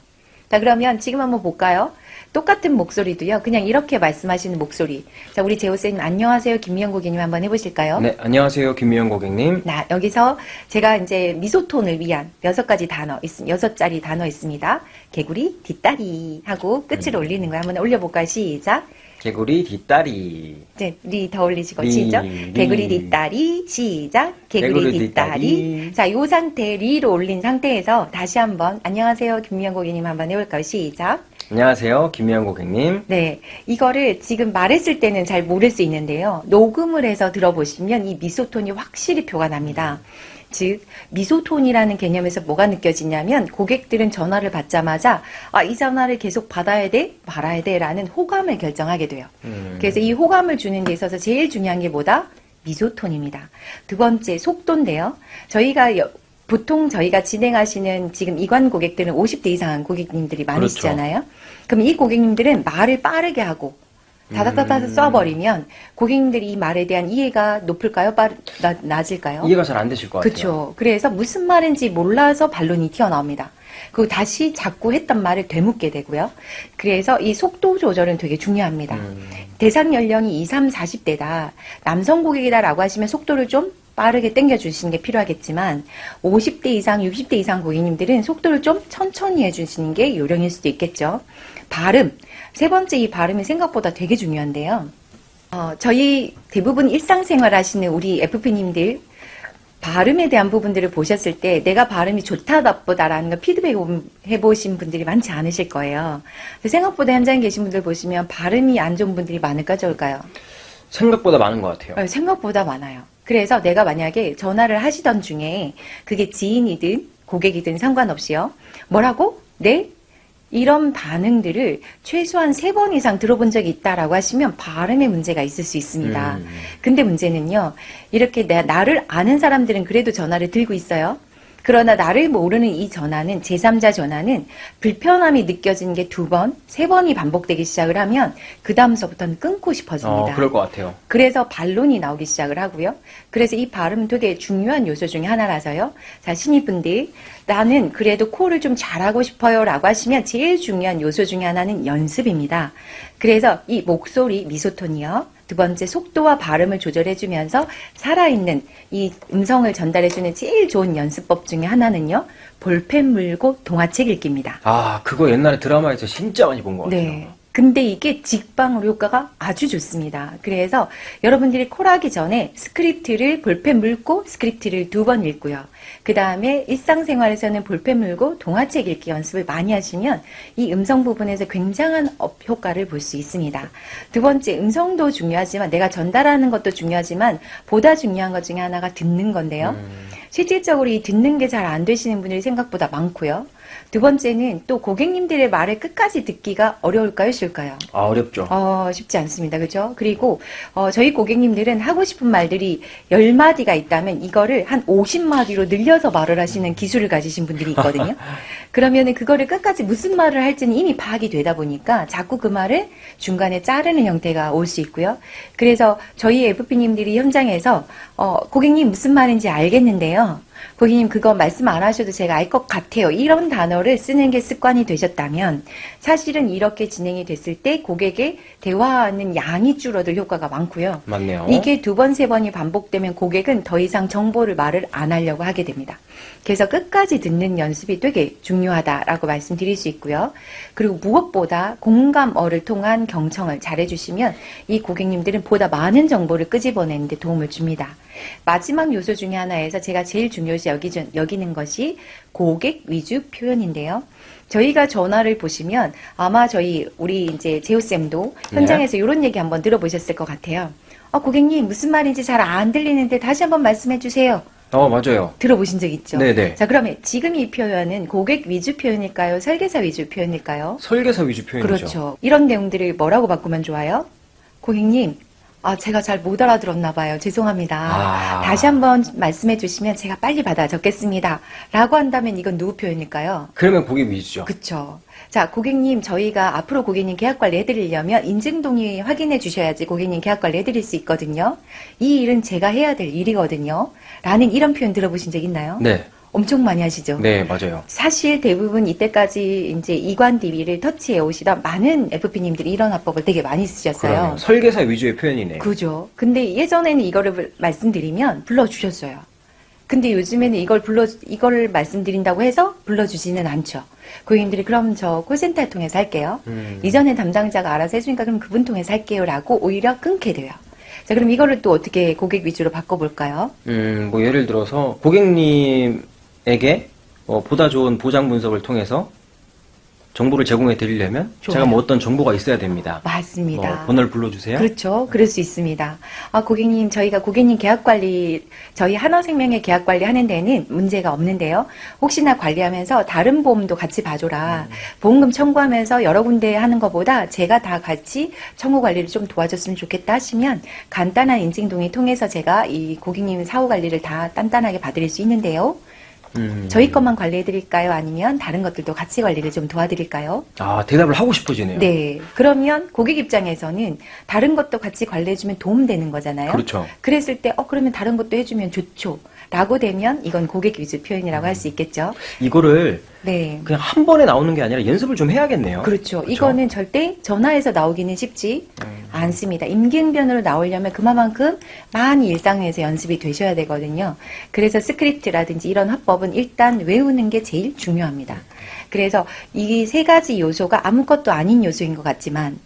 S2: 자, 그러면 지금 한번 볼까요? 똑같은 목소리도요. 그냥 이렇게 말씀하시는 목소리. 자, 우리 재호쌤 안녕하세요. 김미영 고객님 한번 해보실까요?
S1: 네, 안녕하세요. 김미영 고객님.
S2: 여기서 제가 이제 미소톤을 위한 6가지 단어 있습니다. 6자리 단어 있습니다. 개구리, 뒷다리 하고 끝을 올리는 거예요. 한번 올려볼까요? 시작.
S1: 개구리 뒷다리.
S2: 네, 리 더 올리시고
S1: 리,
S2: 시작.
S1: 리.
S2: 개구리 뒷다리 시작. 개구리 뒷다리. 자, 요 상태 리로 올린 상태에서 다시 한번 안녕하세요. 김미영 고객님 한번 해볼까요? 시작.
S1: 안녕하세요. 김미영 고객님.
S2: 네, 이거를 지금 말했을 때는 잘 모를 수 있는데요. 녹음을 해서 들어보시면 이 미소톤이 확실히 표가 납니다. 즉 미소톤이라는 개념에서 뭐가 느껴지냐면 고객들은 전화를 받자마자 이 전화를 계속 받아야 돼? 말아야 돼? 라는 호감을 결정하게 돼요. 그래서 이 호감을 주는 데 있어서 제일 중요한 게 뭐다? 미소톤입니다. 두 번째 속도인데요. 보통 저희가 진행하시는 지금 이관 고객들은 50대 이상한 고객님들이 많으시잖아요. 그럼 이 고객님들은 말을 빠르게 하고 다다다다 써버리면 고객님들이 이 말에 대한 이해가 높을까요? 낮을까요?
S1: 이해가 잘 안 되실 것 같아요.
S2: 그렇죠. 그래서 무슨 말인지 몰라서 반론이 튀어나옵니다. 그리고 다시 자꾸 했던 말을 되묻게 되고요. 그래서 이 속도 조절은 되게 중요합니다. 대상 연령이 20, 30대다. 남성 고객이다라고 하시면 속도를 좀 빠르게 당겨주시는 게 필요하겠지만 50대 이상, 60대 이상 고객님들은 속도를 좀 천천히 해주시는 게 요령일 수도 있겠죠. 발음, 세 번째 이 발음이 생각보다 되게 중요한데요. 저희 대부분 일상생활 하시는 우리 FP님들 발음에 대한 부분들을 보셨을 때 내가 발음이 좋다 나쁘다라는 걸 피드백 해보신 분들이 많지 않으실 거예요. 생각보다 현장에 계신 분들 보시면 발음이 안 좋은 분들이 많을까 적을까요?
S1: 생각보다 많은 것 같아요.
S2: 생각보다 많아요. 그래서 내가 만약에 전화를 하시던 중에 그게 지인이든 고객이든 상관없이요. 뭐라고? 네? 이런 반응들을 최소한 3번 이상 들어본 적이 있다라고 하시면 발음에 문제가 있을 수 있습니다. 근데 문제는요. 이렇게 나를 아는 사람들은 그래도 전화를 들고 있어요. 그러나 나를 모르는 이 전화는 제3자 전화는 불편함이 느껴지는 게 2번, 3번이 반복되기 시작을 하면 그 다음서부터는 끊고 싶어집니다.
S1: 그럴 것 같아요.
S2: 그래서 반론이 나오기 시작을 하고요. 그래서 이 발음은 되게 중요한 요소 중에 하나라서요. 자, 신입분들 나는 그래도 콜을 좀 잘하고 싶어요 라고 하시면 제일 중요한 요소 중에 하나는 연습입니다. 그래서 이 목소리, 미소톤이요. 2번째 속도와 발음을 조절해주면서 살아있는 이 음성을 전달해주는 제일 좋은 연습법 중에 하나는요. 볼펜 물고 동화책 읽기입니다.
S1: 그거 옛날에 드라마에서 진짜 많이 본 것 같아요.
S2: 네. 근데 이게 직방으로 효과가 아주 좋습니다. 그래서 여러분들이 콜하기 전에 스크립트를 볼펜 물고 스크립트를 2번 읽고요. 그 다음에 일상생활에서는 볼펜 물고 동화책 읽기 연습을 많이 하시면 이 음성 부분에서 굉장한 업 효과를 볼 수 있습니다. 2번째, 음성도 중요하지만 내가 전달하는 것도 중요하지만 보다 중요한 것 중에 하나가 듣는 건데요. 실질적으로 이 듣는 게 잘 안 되시는 분들이 생각보다 많고요. 2번째는 또 고객님들의 말을 끝까지 듣기가 어려울까요, 쉬울까요?
S1: 어렵죠.
S2: 쉽지 않습니다. 그죠? 그리고, 저희 고객님들은 하고 싶은 말들이 10마디가 있다면 이거를 한 50마디로 늘려서 말을 하시는 기술을 가지신 분들이 있거든요. 그러면은 그거를 끝까지 무슨 말을 할지는 이미 파악이 되다 보니까 자꾸 그 말을 중간에 자르는 형태가 올 수 있고요. 그래서 저희 FP님들이 현장에서, 고객님 무슨 말인지 알겠는데요. 고객님 그거 말씀 안 하셔도 제가 알 것 같아요. 이런 단어를 쓰는 게 습관이 되셨다면 사실은 이렇게 진행이 됐을 때 고객의 대화하는 양이 줄어들 효과가 많고요.
S1: 맞네요.
S2: 이게 2번, 3번이 반복되면 고객은 더 이상 정보를 말을 안 하려고 하게 됩니다. 그래서 끝까지 듣는 연습이 되게 중요하다라고 말씀드릴 수 있고요. 그리고 무엇보다 공감어를 통한 경청을 잘해주시면 이 고객님들은 보다 많은 정보를 끄집어내는 데 도움을 줍니다. 마지막 요소 중에 하나에서 제가 제일 중요시 여기는 것이 고객 위주 표현인데요. 저희가 전화를 보시면 아마 우리 이제 재호쌤도 현장에서 이런 얘기 한번 들어보셨을 것 같아요. 고객님 무슨 말인지 잘 안 들리는데 다시 한번 말씀해 주세요.
S1: 맞아요.
S2: 들어보신 적 있죠?
S1: 네네.
S2: 자, 그러면 지금 이 표현은 고객 위주 표현일까요? 설계사 위주 표현일까요?
S1: 설계사 위주 표현이죠.
S2: 그렇죠. 이런 내용들을 뭐라고 바꾸면 좋아요? 고객님, 제가 잘 못 알아들었나 봐요. 죄송합니다. 다시 한번 말씀해 주시면 제가 빨리 받아 적겠습니다. 라고 한다면 이건 누구 표현일까요?
S1: 그러면 고객 위주죠.
S2: 그쵸. 자, 고객님, 저희가 앞으로 고객님 계약 관리 해드리려면 인증동의 확인해 주셔야지 고객님 계약 관리 해드릴 수 있거든요. 이 일은 제가 해야 될 일이거든요. 라는 이런 표현 들어보신 적 있나요?
S1: 네.
S2: 엄청 많이 하시죠?
S1: 네, 맞아요.
S2: 사실 대부분 이때까지 이제 이관 DB를 터치해 오시던 많은 FP님들이 이런 화법을 되게 많이 쓰셨어요.
S1: 그러면 설계사 위주의 표현이네요.
S2: 그죠. 근데 예전에는 이거를 말씀드리면 불러주셨어요. 근데 요즘에는 이걸 말씀드린다고 해서 불러주지는 않죠. 고객님들이 그럼 저 콜센터를 통해서 할게요. 이전에 담당자가 알아서 해주니까 그럼 그분 통해서 할게요. 라고 오히려 끊게 돼요. 자, 그럼 이거를 또 어떻게 고객 위주로 바꿔볼까요?
S1: 뭐 예를 들어서 고객님에게 보다 좋은 보장 분석을 통해서 정보를 제공해 드리려면
S2: 좋아요.
S1: 제가 뭐 어떤 정보가 있어야 됩니다.
S2: 맞습니다.
S1: 번호를 불러주세요.
S2: 그렇죠. 그럴 수 있습니다. 고객님, 저희가 고객님 계약 관리, 저희 한화생명의 계약 관리 하는 데는 문제가 없는데요. 혹시나 관리하면서 다른 보험도 같이 봐줘라. 보험금 청구하면서 여러 군데 하는 것보다 제가 다 같이 청구 관리를 좀 도와줬으면 좋겠다 하시면 간단한 인증동의 통해서 제가 이 고객님 사후 관리를 다 단단하게 봐드릴 수 있는데요. 저희 것만 관리해드릴까요? 아니면 다른 것들도 같이 관리를 좀 도와드릴까요?
S1: 대답을 하고 싶어지네요.
S2: 네. 그러면 고객 입장에서는 다른 것도 같이 관리해주면 도움되는 거잖아요.
S1: 그렇죠.
S2: 그랬을 때, 그러면 다른 것도 해주면 좋죠. 라고 되면 이건 고객 위주 표현이라고 할 수 있겠죠.
S1: 이거를
S2: 네.
S1: 그냥 한 번에 나오는 게 아니라 연습을 좀 해야겠네요.
S2: 그렇죠.
S1: 그쵸?
S2: 이거는 절대 전화해서 나오기는 쉽지 않습니다. 임기응변으로 나오려면 그만큼 많이 일상에서 연습이 되셔야 되거든요. 그래서 스크립트라든지 이런 화법은 일단 외우는 게 제일 중요합니다. 그래서 이 세 가지 요소가 아무것도 아닌 요소인 것 같지만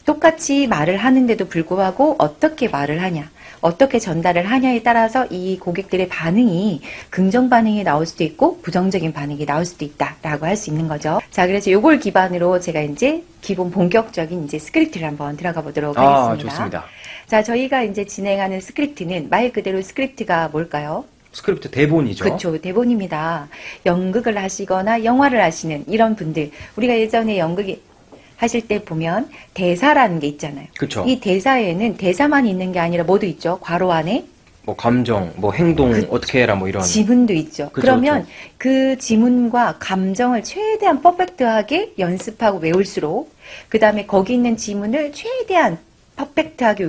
S2: 똑같이 말을 하는데도 불구하고 어떻게 말을 하냐, 어떻게 전달을 하냐에 따라서 이 고객들의 반응이 긍정 반응이 나올 수도 있고 부정적인 반응이 나올 수도 있다라고 할 수 있는 거죠. 자, 그래서 요걸 기반으로 제가 이제 기본 본격적인 이제 스크립트를 한번 들어가 보도록 하겠습니다.
S1: 좋습니다.
S2: 자, 저희가 이제 진행하는 스크립트는 말 그대로 스크립트가 뭘까요?
S1: 스크립트 대본이죠.
S2: 그렇죠. 대본입니다. 연극을 하시거나 영화를 하시는 이런 분들, 우리가 예전에 연극이 하실 때 보면 대사라는 게 있잖아요.
S1: 그쵸.
S2: 이 대사에는 대사만 있는 게 아니라 뭐도 있죠. 괄호 안에
S1: 뭐 감정, 뭐 행동 어떻게 해라 뭐 이런.
S2: 지문도 있죠.
S1: 그쵸,
S2: 그러면 그 지문과 감정을 최대한 퍼펙트하게 연습하고 외울수록 그 다음에 거기 있는 지문을 최대한 퍼펙트하게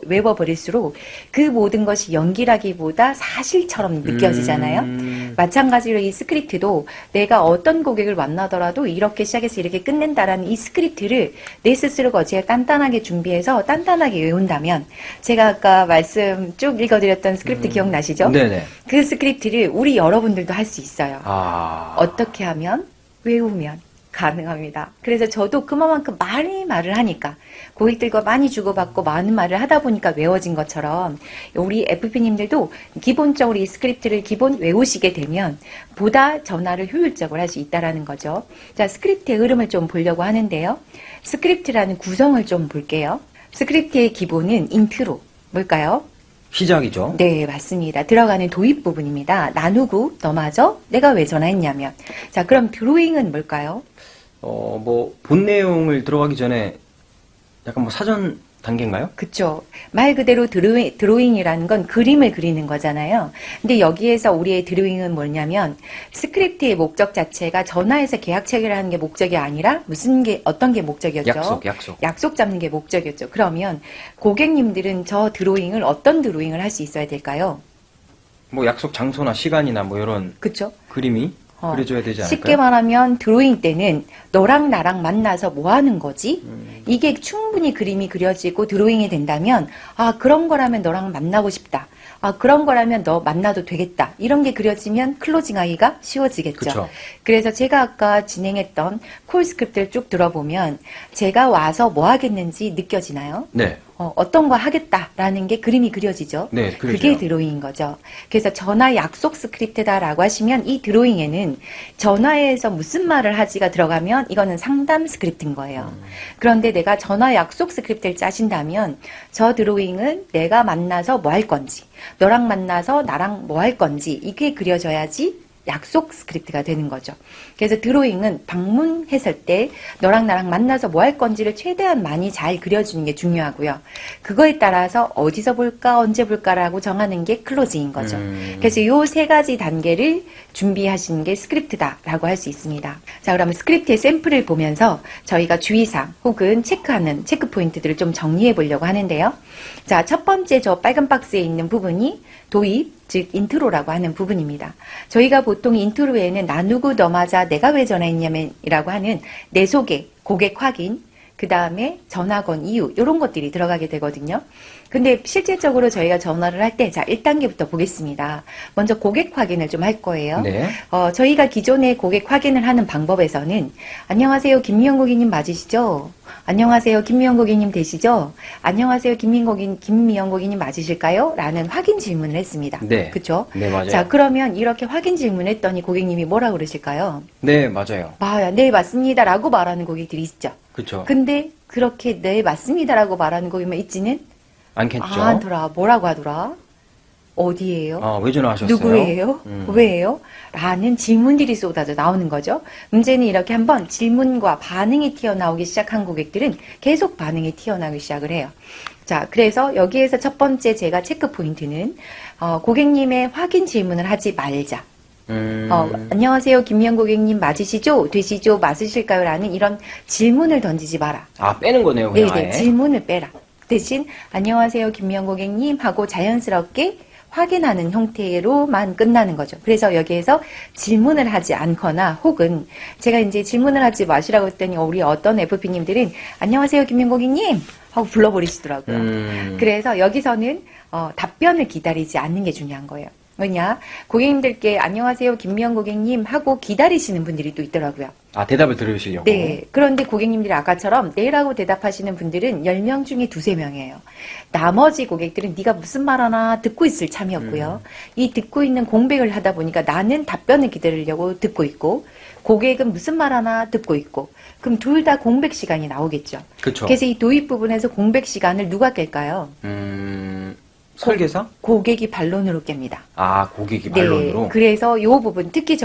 S2: 외워버릴수록 그 모든 것이 연기라기보다 사실처럼 느껴지잖아요. 마찬가지로 이 스크립트도 내가 어떤 고객을 만나더라도 이렇게 시작해서 이렇게 끝낸다라는 이 스크립트를 내 스스로가 어찌 단단하게 준비해서 단단하게 외운다면 제가 아까 말씀 쭉 읽어드렸던 스크립트 기억나시죠?
S1: 네네.
S2: 그 스크립트를 우리 여러분들도 할 수 있어요.
S1: 아.
S2: 어떻게 하면? 외우면 가능합니다. 그래서 저도 그만큼 많이 말을 하니까 고객들과 많이 주고받고 많은 말을 하다 보니까 외워진 것처럼 우리 FP님들도 기본적으로 이 스크립트를 기본 외우시게 되면 보다 전화를 효율적으로 할 수 있다라는 거죠. 자, 스크립트의 흐름을 좀 보려고 하는데요. 스크립트라는 구성을 좀 볼게요. 스크립트의 기본은 인트로. 뭘까요?
S1: 시작이죠.
S2: 네, 맞습니다. 들어가는 도입 부분입니다. 나누고, 너마저, 내가 왜 전화했냐면. 자, 그럼 드로잉은 뭘까요?
S1: 뭐 본 내용을 들어가기 전에 약간 뭐 사전 단계인가요?
S2: 그쵸. 말 그대로 드로잉이라는 건 그림을 그리는 거잖아요. 근데 여기에서 우리의 드로잉은 뭐냐면 스크립트의 목적 자체가 전화해서 계약 체결을 하는 게 목적이 아니라 어떤 게 목적이었죠? 약속 잡는 게 목적이었죠. 그러면 고객님들은 저 드로잉을 어떤 드로잉을 할 수 있어야 될까요?
S1: 뭐 약속 장소나 시간이나 뭐 이런
S2: 그쵸?
S1: 그림이 그려줘야 되지 않을까요?
S2: 쉽게 말하면 드로잉 때는 너랑 나랑 만나서 뭐 하는 거지? 이게 충분히 그림이 그려지고 드로잉이 된다면 아, 그런 거라면 너랑 만나고 싶다. 아, 그런 거라면 너 만나도 되겠다. 이런 게 그려지면 클로징하기가 쉬워지겠죠.
S1: 그쵸.
S2: 그래서 제가 아까 진행했던 콜 스크립트를 쭉 들어보면 제가 와서 뭐 하겠는지 느껴지나요?
S1: 네.
S2: 어떤 거 하겠다라는 게 그림이 그려지죠.
S1: 네, 그려져요.
S2: 그게 드로잉인 거죠. 그래서 전화 약속 스크립트다라고 하시면 이 드로잉에는 전화에서 무슨 말을 하지가 들어가면 이거는 상담 스크립트인 거예요. 그런데 내가 전화 약속 스크립트를 짜신다면 저 드로잉은 내가 만나서 뭐 할 건지, 너랑 만나서 나랑 뭐 할 건지 이게 그려져야지 약속 스크립트가 되는 거죠. 그래서 드로잉은 방문했을 때 너랑 나랑 만나서 뭐 할 건지를 최대한 많이 잘 그려주는 게 중요하고요. 그거에 따라서 어디서 볼까 언제 볼까라고 정하는 게 클로징인 거죠. 그래서 이 세 가지 단계를 준비하시는 게 스크립트다라고 할 수 있습니다. 자, 그러면 스크립트의 샘플을 보면서 저희가 주의사항 혹은 체크하는 체크 포인트들을 좀 정리해 보려고 하는데요. 자, 첫 번째 저 빨간 박스에 있는 부분이 도입, 즉 인트로라고 하는 부분입니다. 저희가 보통 인트로에는 나누고 너마자 내가 왜 전화했냐면이라고 하는 내 소개, 고객 확인, 그 다음에 전화 건 이유 이런 것들이 들어가게 되거든요. 근데 실질적으로 저희가 전화를 할 때 자 1단계부터 보겠습니다. 먼저 고객 확인을 좀 할 거예요.
S1: 네.
S2: 저희가 기존에 고객 확인을 하는 방법에서는 안녕하세요 김미영 고객님 맞으시죠? 안녕하세요 김미영 고객님 되시죠? 안녕하세요 김미영 고객님 맞으실까요? 라는 확인 질문을 했습니다.
S1: 네.
S2: 그렇죠?
S1: 네, 맞아요.
S2: 자, 그러면 이렇게 확인 질문했더니 고객님이 뭐라 그러실까요?
S1: 네, 맞아요.
S2: 네 맞습니다 라고 말하는 고객들이 있죠.
S1: 그렇죠.
S2: 근데 그렇게 네 맞습니다라고 말하는 고객만 있지는
S1: 않겠죠.
S2: 않더라. 뭐라고 하더라? 어디예요?
S1: 왜 전화하셨어요?
S2: 누구예요? 왜요? 라는 질문들이 쏟아져 나오는 거죠. 문제는 이렇게 한번 질문과 반응이 튀어나오기 시작한 고객들은 계속 반응이 튀어나오기 시작을 해요. 자, 그래서 여기에서 첫 번째 제가 체크 포인트는 고객님의 확인 질문을 하지 말자. 안녕하세요 김미영 고객님 맞으시죠? 되시죠? 맞으실까요? 라는 이런 질문을 던지지 마라.
S1: 빼는 거네요, 그냥
S2: 네네,
S1: 아예.
S2: 질문을 빼라. 대신 안녕하세요 김미영 고객님 하고 자연스럽게 확인하는 형태로만 끝나는 거죠. 그래서 여기에서 질문을 하지 않거나 혹은 제가 이제 질문을 하지 마시라고 했더니 우리 어떤 FP님들은 안녕하세요 김민고객님 하고 불러버리시더라고요. 그래서 여기서는 답변을 기다리지 않는 게 중요한 거예요. 왜냐? 고객님들께 안녕하세요 김미영 고객님 하고 기다리시는 분들이 또 있더라고요.
S1: 아, 대답을 들으시려고.
S2: 네. 그런데 고객님들이 아까처럼 네라고 대답하시는 분들은 10명 중에 2~3명이에요. 나머지 고객들은 네가 무슨 말 하나 듣고 있을 참이었고요. 이 듣고 있는 공백을 하다 보니까 나는 답변을 기다리려고 듣고 있고 고객은 무슨 말 하나 듣고 있고 그럼 둘 다 공백 시간이 나오겠죠.
S1: 그쵸.
S2: 그래서 이 도입 부분에서 공백 시간을 누가 깰까요?
S1: 설계사?
S2: 고객이 반론으로 깹니다.
S1: 아, 고객이 반론으로?
S2: 네, 그래서 이 부분 특히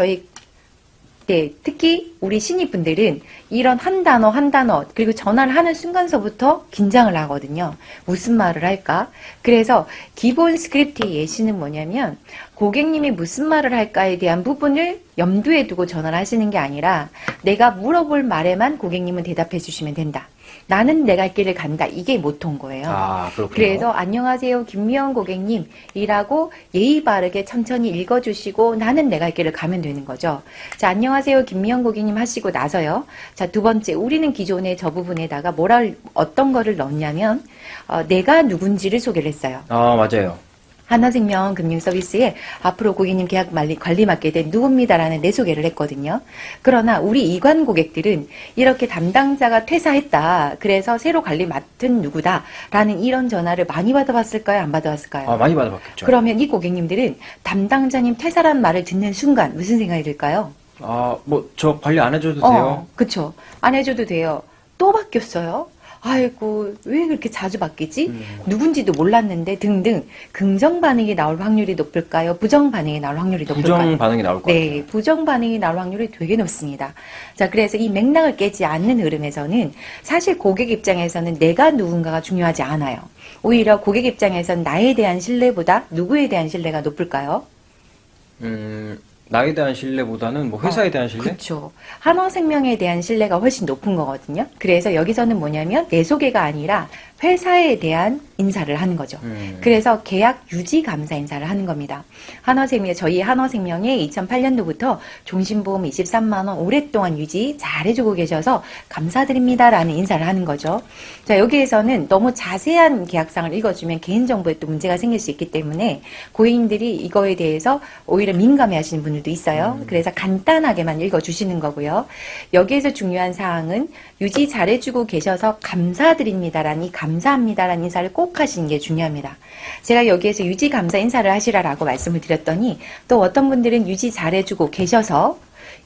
S2: 특히 우리 신입분들은 이런 한 단어 그리고 전화를 하는 순간서부터 긴장을 하거든요. 무슨 말을 할까? 그래서 기본 스크립트의 예시는 뭐냐면 고객님이 무슨 말을 할까에 대한 부분을 염두에 두고 전화를 하시는 게 아니라 내가 물어볼 말에만 고객님은 대답해 주시면 된다. 나는 내 갈 길을 간다. 이게 모토인 거예요.
S1: 아, 그렇군요.
S2: 그래서 안녕하세요 김미영 고객님이라고 예의 바르게 천천히 읽어주시고 나는 내 갈 길을 가면 되는 거죠. 자, 안녕하세요 김미영 고객님 하시고 나서요. 자, 두 번째 우리는 기존에 저 부분에다가 어떤 거를 넣었냐면 내가 누군지를 소개를 했어요.
S1: 아, 맞아요.
S2: 하나생명 금융서비스에 앞으로 고객님 계약 관리 맡게 된 누굽니다라는 내 소개를 했거든요. 그러나 우리 이관 고객들은 이렇게 담당자가 퇴사했다. 그래서 새로 관리 맡은 누구다라는 이런 전화를 많이 받아봤을까요? 안 받아봤을까요?
S1: 아, 많이 받아봤겠죠.
S2: 그러면 이 고객님들은 담당자님 퇴사란 말을 듣는 순간 무슨 생각이 들까요?
S1: 아, 뭐, 저 관리 안 해줘도 돼요?
S2: 그쵸. 안 해줘도 돼요. 또 바뀌었어요? 아이고, 왜 그렇게 자주 바뀌지? 누군지도 몰랐는데 등등 긍정 반응이 나올 확률이 높을까요? 부정 반응이 나올 확률이 높을까요?
S1: 부정 반응이 나올 것
S2: 네,
S1: 같아요.
S2: 부정 반응이 나올 확률이 되게 높습니다. 자, 그래서 이 맥락을 깨지 않는 흐름에서는 사실 고객 입장에서는 내가 누군가가 중요하지 않아요. 오히려 고객 입장에서는 나에 대한 신뢰보다 누구에 대한 신뢰가 높을까요?
S1: 나에 대한 신뢰보다는 뭐 회사에 대한 신뢰?
S2: 그렇죠. 한화생명에 대한 신뢰가 훨씬 높은 거거든요. 그래서 여기서는 뭐냐면 내 소개가 아니라 회사에 대한 인사를 하는 거죠. 그래서 계약 유지 감사 인사를 하는 겁니다. 저희 한화생명에 2008년도부터 종신보험 23만 원 오랫동안 유지 잘해주고 계셔서 감사드립니다라는 인사를 하는 거죠. 자, 여기에서는 너무 자세한 계약상을 읽어주면 개인정보에 또 문제가 생길 수 있기 때문에 고객님들이 이거에 대해서 오히려 민감해하시는 분들도 있어요. 그래서 간단하게만 읽어주시는 거고요. 여기에서 중요한 사항은 유지 잘해주고 계셔서 감사드립니다라는 이 감사합니다라는 인사를 꼭 하시는 게 중요합니다. 제가 여기에서 유지 감사 인사를 하시라라고 말씀을 드렸더니 또 어떤 분들은 유지 잘해주고 계셔서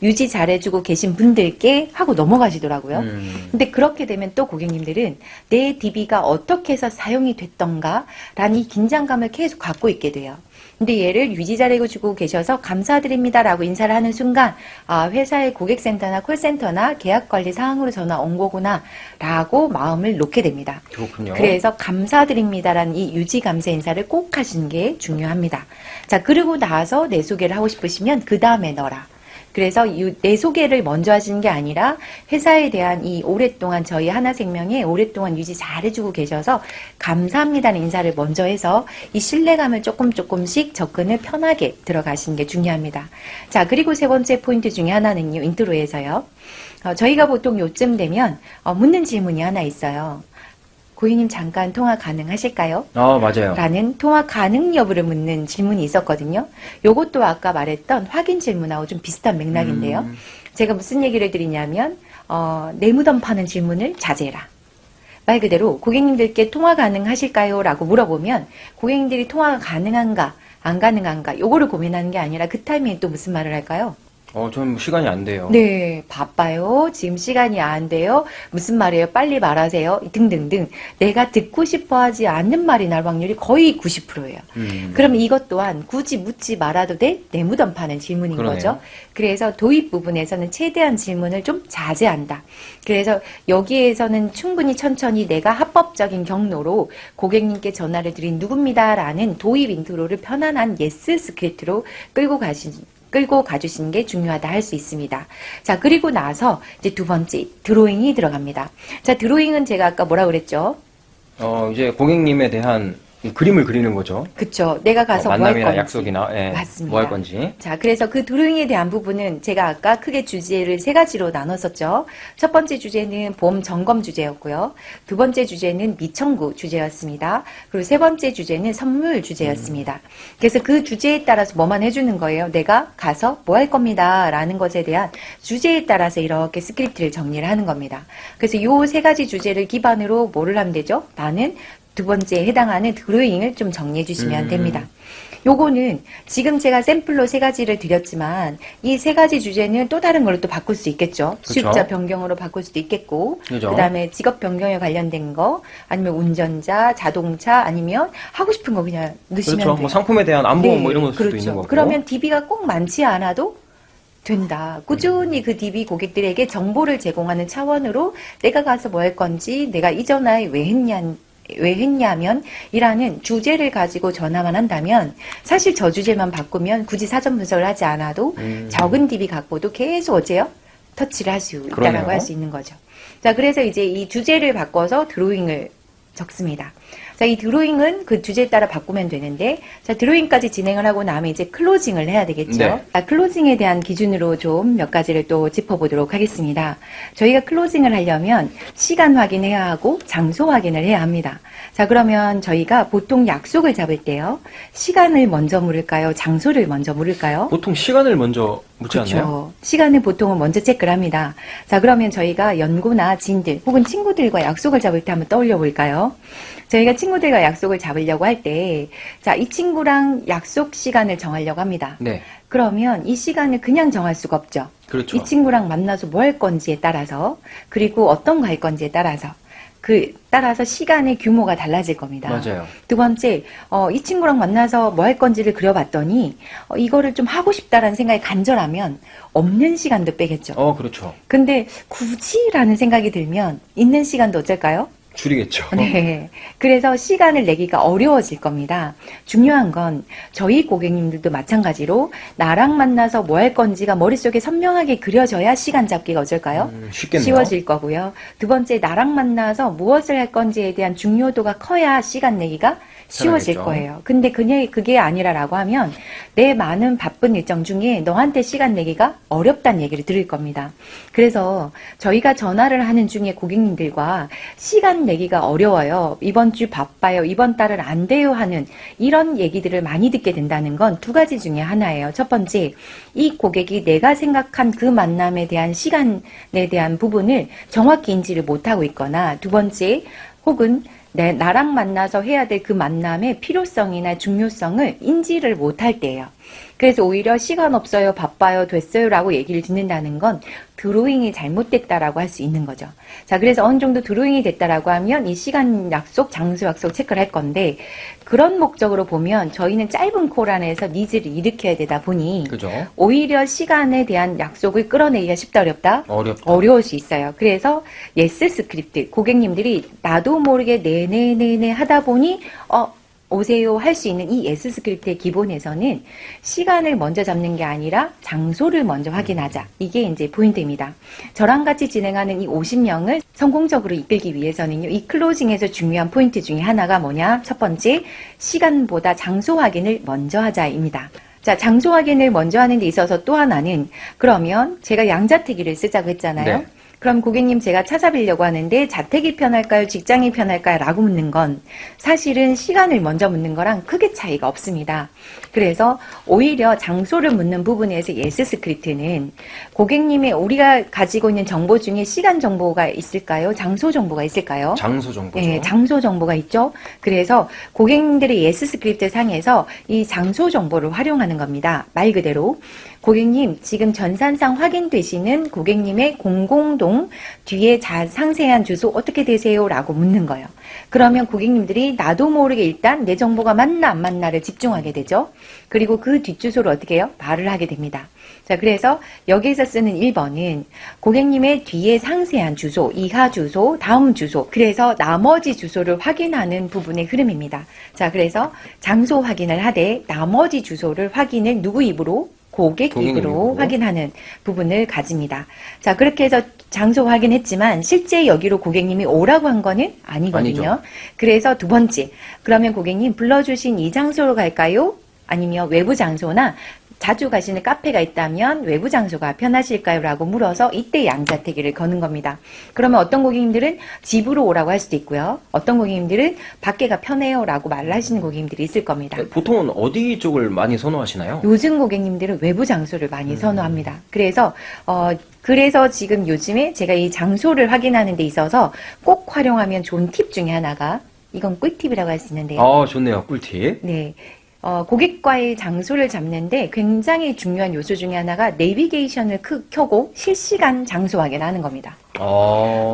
S2: 유지 잘해주고 계신 분들께 하고 넘어가시더라고요. 근데 그렇게 되면 또 고객님들은 내 DB가 어떻게 해서 사용이 됐던가라는 이 긴장감을 계속 갖고 있게 돼요. 근데 얘를 유지 잘해주고 계셔서 감사드립니다라고 인사를 하는 순간 아, 회사의 고객센터나 콜센터나 계약관리 사항으로 전화 온 거구나 라고 마음을 놓게 됩니다.
S1: 그렇군요.
S2: 그래서 감사드립니다라는 이 유지 감사 인사를 꼭 하시는 게 중요합니다. 자, 그리고 나서 내 소개를 하고 싶으시면 그 다음에 넣어라. 그래서 내 소개를 먼저 하시는 게 아니라 회사에 대한 이 오랫동안 저희 하나생명에 오랫동안 유지 잘해주고 계셔서 감사합니다는 인사를 먼저 해서 이 신뢰감을 조금씩 접근을 편하게 들어가시는 게 중요합니다. 자, 그리고 세 번째 포인트 중에 하나는요. 인트로에서요. 저희가 보통 요쯤 되면 묻는 질문이 하나 있어요. 고객님 잠깐 통화 가능하실까요?
S1: 맞아요.
S2: 라는 통화 가능 여부를 묻는 질문이 있었거든요. 요것도 아까 말했던 확인 질문하고 좀 비슷한 맥락인데요. 제가 무슨 얘기를 드리냐면 내 무덤 파는 질문을 자제해라. 말 그대로 고객님들께 통화 가능하실까요? 라고 물어보면 고객님들이 통화가 가능한가 안 가능한가 요거를 고민하는 게 아니라 그 타이밍에 또 무슨 말을 할까요?
S1: 좀 시간이 안 돼요.
S2: 네, 바빠요. 지금 시간이 안 돼요. 무슨 말이에요? 빨리 말하세요. 등등등. 내가 듣고 싶어 하지 않는 말이 날 확률이 거의 90%예요. 그럼 이것 또한 굳이 묻지 말아도 돼? 내 무덤 파는 질문인
S1: 그러네요.
S2: 거죠. 그래서 도입 부분에서는 최대한 질문을 좀 자제한다. 그래서 여기에서는 충분히 천천히 내가 합법적인 경로로 고객님께 전화를 드린 누굽니다라는 도입 인트로를 편안한 예스 스크립트로 끌고 가주시는 게 중요하다 할 수 있습니다. 자, 그리고 나서 이제 두 번째 드로잉이 들어갑니다. 자, 드로잉은 제가 아까 뭐라 그랬죠?
S1: 이제 고객님에 대한 이 그림을 그리는 거죠.
S2: 그쵸. 내가 가서 뭐 할
S1: 만남이나
S2: 건지.
S1: 약속이나 예,
S2: 맞습니다.
S1: 뭐 할 건지.
S2: 자, 그래서 그 드로잉에 대한 부분은 제가 아까 크게 주제를 세 가지로 나눴었죠. 첫 번째 주제는 보험 점검 주제였고요. 두 번째 주제는 미청구 주제였습니다. 그리고 세 번째 주제는 선물 주제였습니다. 그래서 그 주제에 따라서 뭐만 해주는 거예요. 내가 가서 뭐 할 겁니다. 라는 것에 대한 주제에 따라서 이렇게 스크립트를 정리를 하는 겁니다. 그래서 요 세 가지 주제를 기반으로 뭐를 하면 되죠? 나는 두 번째에 해당하는 드로잉을 좀 정리해 주시면 됩니다. 요거는 지금 제가 샘플로 세 가지를 드렸지만 이 세 가지 주제는 또 다른 걸로 또 바꿀 수 있겠죠.
S1: 그쵸.
S2: 수입자 변경으로 바꿀 수도 있겠고
S1: 그죠.
S2: 그다음에 직업 변경에 관련된 거 아니면 운전자, 자동차 아니면 하고 싶은 거 그냥 넣으시면
S1: 그렇죠.
S2: 돼요.
S1: 뭐 상품에 대한 안보
S2: 네,
S1: 뭐 이런 걸 수도
S2: 그렇죠.
S1: 있는 거고.
S2: 그러면 DB가 꼭 많지 않아도 된다. 꾸준히 그 DB 고객들에게 정보를 제공하는 차원으로 내가 가서 뭐 할 건지 내가 이전에 왜 했냐면 이라는 주제를 가지고 전화만 한다면 사실 저 주제만 바꾸면 굳이 사전 분석을 하지 않아도 적은 DB 갖고도 계속 어째요? 터치를 할 수 있다라고
S1: 그러네요.
S2: 할 수 있는 거죠. 자, 그래서 이제 이 주제를 바꿔서 드로잉을 적습니다. 자, 이 드로잉은 그 주제에 따라 바꾸면 되는데, 자, 드로잉까지 진행을 하고 나면 이제 클로징을 해야 되겠죠.
S1: 네.
S2: 자, 클로징에 대한 기준으로 좀 몇 가지를 또 짚어보도록 하겠습니다. 저희가 클로징을 하려면 시간 확인해야 하고 장소 확인을 해야 합니다. 자, 그러면 저희가 보통 약속을 잡을 때요. 시간을 먼저 물을까요? 장소를 먼저 물을까요?
S1: 보통 시간을 먼저 묻지 않나요?
S2: 그렇죠. 시간을 보통은 먼저 체크를 합니다. 자, 그러면 저희가 연고나 지인들 혹은 친구들과 약속을 잡을 때 한번 떠올려 볼까요? 저희가 친구들과 약속을 잡으려고 할 때, 자, 이 친구랑 약속 시간을 정하려고 합니다.
S1: 네.
S2: 그러면 이 시간을 그냥 정할 수가 없죠.
S1: 그렇죠.
S2: 이 친구랑 만나서 뭐 할 건지에 따라서, 그리고 어떤 거 할 건지에 따라서, 따라서 시간의 규모가 달라질 겁니다.
S1: 맞아요.
S2: 두 번째, 이 친구랑 만나서 뭐 할 건지를 그려봤더니, 이거를 좀 하고 싶다라는 생각이 간절하면 없는 시간도 빼겠죠.
S1: 그렇죠.
S2: 근데 굳이라는 생각이 들면 있는 시간도 어쩔까요?
S1: 줄이겠죠.
S2: 네. 그래서 시간을 내기가 어려워질 겁니다. 중요한 건 저희 고객님들도 마찬가지로 나랑 만나서 뭐 할 건지가 머릿속에 선명하게 그려져야 시간 잡기가 어쩔까요?
S1: 쉽겠네요.
S2: 쉬워질 거고요. 두 번째, 나랑 만나서 무엇을 할 건지에 대한 중요도가 커야 시간 내기가 쉬워질
S1: 편하겠죠.
S2: 거예요. 근데 그게 아니라라고 하면 내 많은 바쁜 일정 중에 너한테 시간 내기가 어렵다는 얘기를 들을 겁니다. 그래서 저희가 전화를 하는 중에 고객님들과 시간 내기가 어려워요. 이번 주 바빠요. 이번 달은 안 돼요. 하는 이런 얘기들을 많이 듣게 된다는 건 두 가지 중에 하나예요. 첫 번째, 이 고객이 내가 생각한 그 만남에 대한 시간에 대한 부분을 정확히 인지를 못하고 있거나 두 번째, 혹은 나랑 만나서 해야 될 그 만남의 필요성이나 중요성을 인지를 못할 때예요. 그래서 오히려 시간 없어요, 바빠요, 됐어요 라고 얘기를 듣는다는 건 드로잉이 잘못됐다라고 할 수 있는 거죠. 자, 그래서 어느 정도 드로잉이 됐다라고 하면 이 시간 약속, 장소 약속 체크를 할 건데 그런 목적으로 보면 저희는 짧은 콜 안에서 니즈를 일으켜야 되다 보니
S1: 그죠.
S2: 오히려 시간에 대한 약속을 끌어내기가 쉽다 어렵다?
S1: 어렵다.
S2: 어려울 수 있어요. 그래서 예스 스크립트 고객님들이 나도 모르게 네네네네 하다 보니 오세요 할 수 있는 이 예스 스크립트의 기본에서는 시간을 먼저 잡는 게 아니라 장소를 먼저 확인하자. 이게 이제 포인트입니다. 저랑 같이 진행하는 이 50명을 성공적으로 이끌기 위해서는요. 이 클로징에서 중요한 포인트 중에 하나가 뭐냐? 첫 번째, 시간보다 장소 확인을 먼저 하자입니다. 자, 장소 확인을 먼저 하는 데 있어서 또 하나는 그러면 제가 양자택일을 쓰자고 했잖아요.
S1: 네.
S2: 그럼 고객님 제가 찾아뵈려고 하는데 자택이 편할까요? 직장이 편할까요? 라고 묻는 건 사실은 시간을 먼저 묻는 거랑 크게 차이가 없습니다. 그래서 오히려 장소를 묻는 부분에서 예스 스크립트는 고객님의 우리가 가지고 있는 정보 중에 시간 정보가 있을까요? 장소 정보가 있을까요?
S1: 장소 정보죠.
S2: 네, 장소 정보가 있죠. 그래서 고객님들의 예스 스크립트 상에서 이 장소 정보를 활용하는 겁니다. 말 그대로 고객님 지금 전산상 확인되시는 고객님의 공공동 뒤에 상세한 주소 어떻게 되세요? 라고 묻는 거예요. 그러면 고객님들이 나도 모르게 일단 내 정보가 맞나 안 맞나를 집중하게 되죠. 그리고 그 뒷주소를 어떻게 해요? 말을 하게 됩니다. 자, 그래서 여기에서 쓰는 1번은 고객님의 뒤에 상세한 주소, 이하 주소, 다음 주소, 그래서 나머지 주소를 확인하는 부분의 흐름입니다. 자, 그래서 장소 확인을 하되 나머지 주소를 확인을 누구 입으로? 고객 입으로
S1: 입으로.
S2: 확인하는 부분을 가집니다. 자, 그렇게 해서 장소 확인했지만 실제 여기로 고객님이 오라고 한 거는 아니거든요.
S1: 아니죠.
S2: 그래서 두 번째, 그러면 고객님 불러주신 이 장소로 갈까요? 아니면 외부 장소나 자주 가시는 카페가 있다면 외부 장소가 편하실까요? 라고 물어서 이때 양자택일을 거는 겁니다. 그러면 어떤 고객님들은 집으로 오라고 할 수도 있고요. 어떤 고객님들은 밖에가 편해요 라고 말을 하시는 고객님들이 있을 겁니다.
S1: 보통은 어디 쪽을 많이 선호하시나요?
S2: 요즘 고객님들은 외부 장소를 많이 선호합니다. 그래서 지금 요즘에 제가 이 장소를 확인하는 데 있어서 꼭 활용하면 좋은 팁 중에 하나가, 이건 꿀팁이라고 할 수 있는데요.
S1: 좋네요. 꿀팁.
S2: 네. 고객과의 장소를 잡는데 굉장히 중요한 요소 중에 하나가 내비게이션을 켜고 실시간 장소 확인하는 겁니다.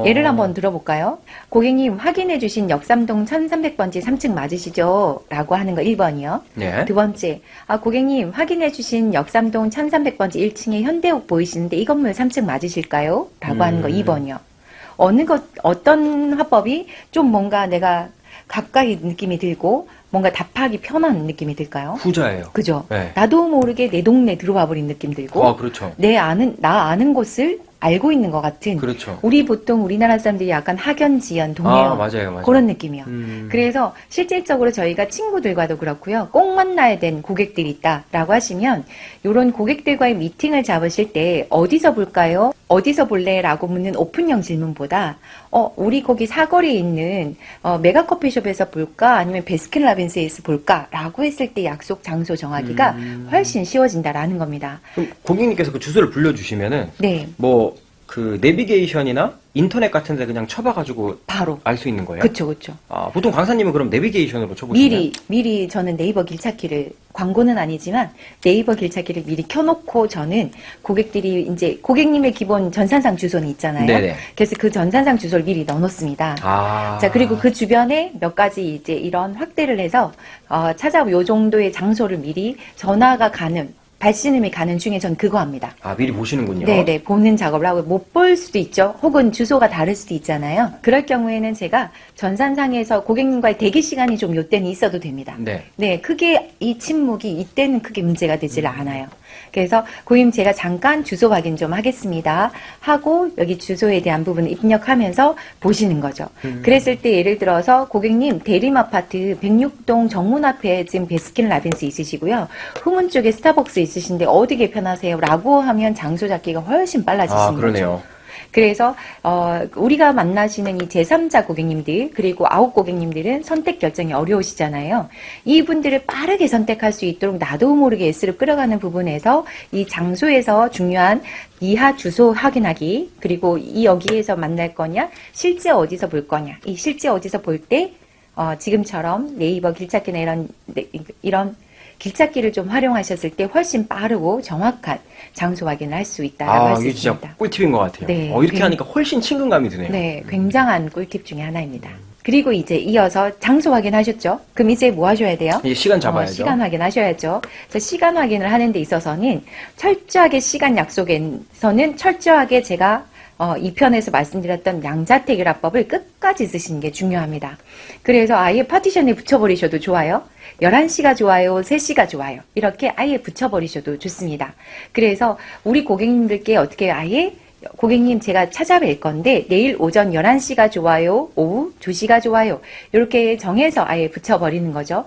S2: 예를 한번 들어볼까요? 고객님 확인해 주신 역삼동 1300번지 3층 맞으시죠? 라고 하는 거 1번이요.
S1: 네.
S2: 두 번째, 고객님 확인해 주신 역삼동 1300번지 1층에 현대옥 보이시는데 이 건물 3층 맞으실까요? 라고 하는 거 2번이요. 어떤 화법이 좀 뭔가 내가 가까이 느낌이 들고 뭔가 답하기 편한 느낌이 들까요?
S1: 후자예요.
S2: 그죠?
S1: 네.
S2: 나도 모르게 내 동네 들어와 버린 느낌 들고
S1: 그렇죠.
S2: 나 아는 곳을 알고 있는 것 같은.
S1: 그렇죠.
S2: 우리나라 사람들이 약간 학연지연, 동네요.
S1: 맞아요.
S2: 그런 느낌이요.
S1: 음.
S2: 그래서 실질적으로 저희가 친구들과도 그렇고요. 꼭 만나야 된 고객들이 있다라고 하시면 이런 고객들과의 미팅을 잡으실 때 어디서 볼까요? 어디서 볼래? 라고 묻는 오픈형 질문보다 우리 거기 사거리에 있는 메가 커피숍에서 볼까? 아니면 베스킨라빈스에서 볼까? 라고 했을 때 약속 장소 정하기가 훨씬 쉬워진다라는 겁니다.
S1: 그럼 고객님께서 그 주소를 불러주시면은
S2: 네.
S1: 그 내비게이션이나 인터넷 같은 데 그냥 쳐봐가지고
S2: 바로.
S1: 알 수 있는 거예요?
S2: 그쵸.
S1: 보통 강사님은 그럼 내비게이션으로 쳐보시나요?
S2: 미리 저는 네이버 길찾기를, 광고는 아니지만 네이버 길찾기를 미리 켜놓고 저는 고객들이 이제 고객님의 기본 전산상 주소는 있잖아요.
S1: 네네.
S2: 그래서 그 전산상 주소를 미리 넣어놓습니다. 자, 그리고 그 주변에 몇 가지 이제 이런 확대를 해서, 요 정도의 장소를 미리 전화가 가는, 발신음이 가는 중에 전 그거 합니다.
S1: 미리 보시는군요.
S2: 네네, 보는 작업을 하고 못 볼 수도 있죠. 혹은 주소가 다를 수도 있잖아요. 그럴 경우에는 제가 전산상에서 고객님과의 대기 시간이 좀 요때는 있어도 됩니다.
S1: 네.
S2: 크게 이 침묵이 이때는 크게 문제가 되질 않아요. 그래서 고객님 제가 잠깐 주소 확인 좀 하겠습니다 하고 여기 주소에 대한 부분을 입력하면서 보시는 거죠. 그랬을 때 예를 들어서 고객님 대림아파트 106동 정문 앞에 지금 베스킨라빈스 있으시고요. 후문 쪽에 스타벅스 있으신데 어디게 편하세요? 라고 하면 장소 잡기가 훨씬 빨라지시는
S1: 그러네요.
S2: 거죠. 그래서 우리가 만나시는 이 제3자 고객님들 그리고 아웃 고객님들은 선택 결정이 어려우시잖아요. 이분들을 빠르게 선택할 수 있도록 나도 모르게 S를 끌어가는 부분에서 이 장소에서 중요한 이하 주소 확인하기 그리고 여기에서 만날 거냐 실제 어디서 볼 거냐 이 실제 어디서 볼 때 지금처럼 네이버 길찾기나 이런 길찾기를 좀 활용하셨을 때 훨씬 빠르고 정확한 장소 확인을 할 수 있다라고 할 수
S1: 이게
S2: 있습니다.
S1: 진짜 꿀팁인 것 같아요.
S2: 네,
S1: 이렇게 하니까 훨씬 친근감이 드네요.
S2: 네, 굉장한 꿀팁 중에 하나입니다. 그리고 이제 이어서 장소 확인하셨죠? 그럼 이제 뭐 하셔야 돼요?
S1: 이제 시간 잡아야죠.
S2: 시간 확인하셔야죠. 시간 확인을 하는 데 있어서는 철저하게 시간 약속에서는 철저하게 제가 2편에서 말씀드렸던 양자택일화법을 끝까지 쓰시는 게 중요합니다. 그래서 아예 파티션에 붙여버리셔도 좋아요. 11시가 좋아요, 3시가 좋아요. 이렇게 아예 붙여버리셔도 좋습니다. 그래서 우리 고객님들께 어떻게 아예 고객님 제가 찾아뵐 건데 내일 오전 11시가 좋아요, 오후 2시가 좋아요. 이렇게 정해서 아예 붙여버리는 거죠.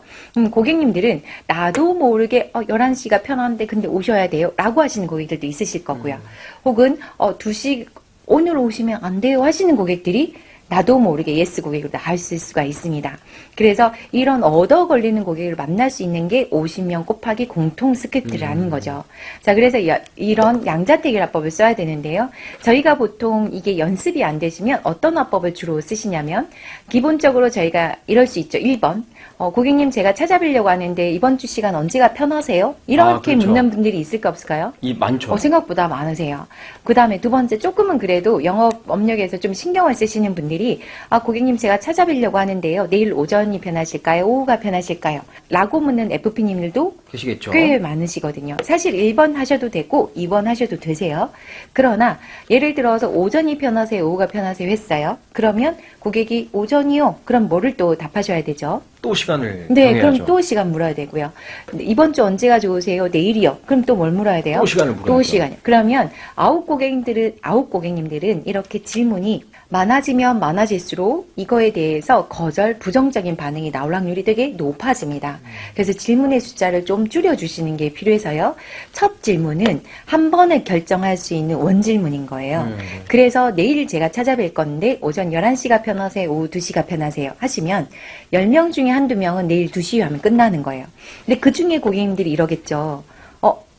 S2: 고객님들은 나도 모르게 11시가 편한데 근데 오셔야 돼요 라고 하시는 고객들도 있으실 거고요. 혹은 2시 오늘 오시면 안 돼요 하시는 고객들이 나도 모르게 예스 고객으로 나올 수가 있습니다. 그래서 이런 얻어 걸리는 고객을 만날 수 있는 게 50명 곱하기 공통 스크립트라는 거죠. 자, 그래서 이런 양자택일 화법을 써야 되는데요. 저희가 보통 이게 연습이 안 되시면 어떤 화법을 주로 쓰시냐면 기본적으로 저희가 이럴 수 있죠. 1번. 고객님 제가 찾아뵈려고 하는데 이번 주 시간 언제가 편하세요? 이렇게
S1: 그렇죠.
S2: 묻는 분들이 있을까 없을까요?
S1: 많죠.
S2: 생각보다 많으세요. 그 다음에 두 번째 조금은 그래도 영업 업력에서 좀 신경을 쓰시는 분들이 고객님 제가 찾아뵈려고 하는데요. 내일 오전이 편하실까요? 오후가 편하실까요? 라고 묻는 FP님들도
S1: 계시겠죠.
S2: 꽤 많으시거든요. 사실 1번 하셔도 되고 2번 하셔도 되세요. 그러나 예를 들어서 오전이 편하세요? 오후가 편하세요? 했어요. 그러면 고객이 오전이요? 그럼 뭐를 또 답하셔야 되죠?
S1: 또 시간을
S2: 네,
S1: 정해야죠.
S2: 그럼 또 시간 물어야 되고요. 근데 이번 주 언제가 좋으세요? 내일이요. 그럼 또 뭘 물어야 돼요?
S1: 또 시간을 물어야죠.
S2: 또 시간이요. 그러면 아홉 고객님들은 이렇게 질문이 많아지면 많아질수록 이거에 대해서 거절, 부정적인 반응이 나올 확률이 되게 높아집니다. 그래서 질문의 숫자를 좀 줄여주시는 게 필요해서요. 첫 질문은 한 번에 결정할 수 있는 원질문인 거예요. 그래서 내일 제가 찾아뵐 건데 오전 11시가 편하세요? 오후 2시가 편하세요? 하시면 10명 중에 한두 명은 내일 2시 하면 끝나는 거예요. 근데 그 중에 고객님들이 이러겠죠.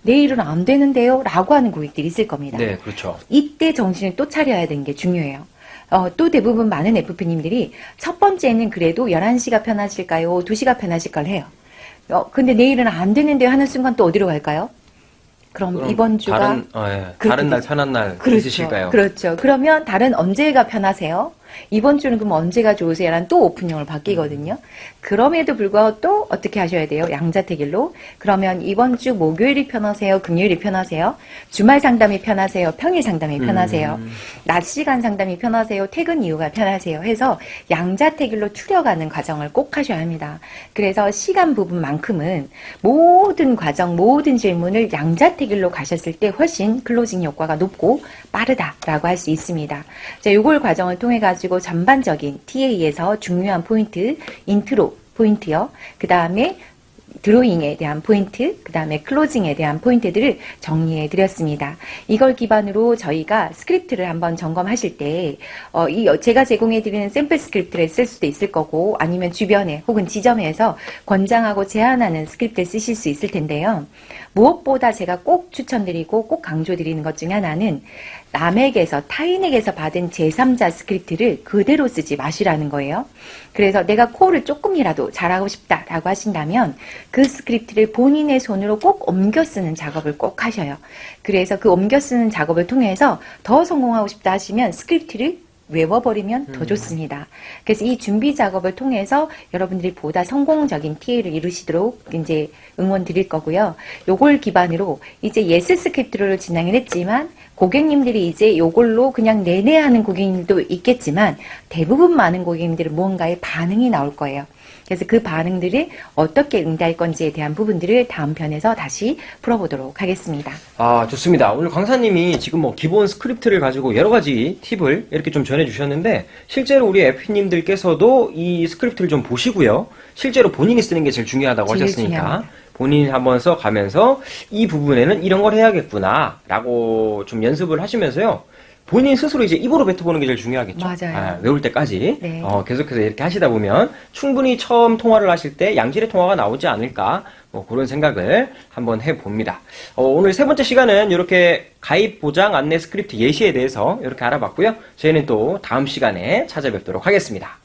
S2: 내일은 안 되는데요? 라고 하는 고객들이 있을 겁니다.
S1: 네, 그렇죠.
S2: 이때 정신을 또 차려야 되는 게 중요해요. 또 대부분 많은 FP님들이 첫 번째는 그래도 11시가 편하실까요? 2시가 편하실까를 해요. 근데 내일은 안 되는데요? 하는 순간 또 어디로 갈까요? 그럼 이번 주가
S1: 다른 날
S2: 되죠.
S1: 편한 날
S2: 그렇죠.
S1: 있으실까요?
S2: 그렇죠. 그러면 다른 언제가 편하세요? 이번 주는 그럼 언제가 좋으세요? 라는 또 오픈형을 바뀌거든요. 그럼에도 불구하고 또 어떻게 하셔야 돼요? 양자택일로. 그러면 이번 주 목요일이 편하세요? 금요일이 편하세요? 주말 상담이 편하세요? 평일 상담이 편하세요? 낮 시간 상담이 편하세요? 퇴근 이후가 편하세요? 해서 양자택일로 추려가는 과정을 꼭 하셔야 합니다. 그래서 시간 부분만큼은 모든 과정, 모든 질문을 양자택일로 가셨을 때 훨씬 클로징 효과가 높고 빠르다라고 할 수 있습니다. 자, 요걸 과정을 통해 가지고 전반적인 TA에서 중요한 포인트, 인트로 포인트요. 그 다음에 드로잉에 대한 포인트, 그 다음에 클로징에 대한 포인트들을 정리해 드렸습니다. 이걸 기반으로 저희가 스크립트를 한번 점검하실 때, 제가 제공해 드리는 샘플 스크립트를 쓸 수도 있을 거고, 아니면 주변에 혹은 지점에서 권장하고 제안하는 스크립트를 쓰실 수 있을 텐데요. 무엇보다 제가 꼭 추천드리고 꼭 강조드리는 것 중에 하나는 남에게서, 타인에게서 받은 제3자 스크립트를 그대로 쓰지 마시라는 거예요. 그래서 내가 코어를 조금이라도 잘하고 싶다라고 하신다면 그 스크립트를 본인의 손으로 꼭 옮겨 쓰는 작업을 꼭 하셔요. 그래서 그 옮겨 쓰는 작업을 통해서 더 성공하고 싶다 하시면 스크립트를 외워버리면 더 좋습니다. 그래서 이 준비 작업을 통해서 여러분들이 보다 성공적인 TA를 이루시도록 이제 응원 드릴 거고요. 요걸 기반으로 이제 예스 스크립트를 진행을 했지만 고객님들이 이제 요걸로 그냥 내내 하는 고객님도 있겠지만 대부분 많은 고객님들은 무언가의 반응이 나올 거예요. 그래서 그 반응들이 어떻게 응대할 건지에 대한 부분들을 다음 편에서 다시 풀어보도록 하겠습니다.
S1: 아, 좋습니다. 오늘 강사님이 지금 뭐 기본 스크립트를 가지고 여러 가지 팁을 이렇게 좀 전해주셨는데, 실제로 우리 FP님들께서도 이 스크립트를 좀 보시고요. 실제로 본인이 쓰는 게 제일 중요하다고
S2: 제일
S1: 하셨으니까,
S2: 중요합니다.
S1: 본인이 한번 써가면서 이 부분에는 이런 걸 해야겠구나, 라고 좀 연습을 하시면서요. 본인 스스로 이제 입으로 뱉어보는 게 제일 중요하겠죠.
S2: 맞아요.
S1: 외울 때까지.
S2: 네.
S1: 계속해서 이렇게 하시다 보면 충분히 처음 통화를 하실 때 양질의 통화가 나오지 않을까, 뭐 그런 생각을 한번 해봅니다. 오늘 세 번째 시간은 이렇게 가입 보장 안내 스크립트 예시에 대해서 이렇게 알아봤고요. 저희는 또 다음 시간에 찾아뵙도록 하겠습니다.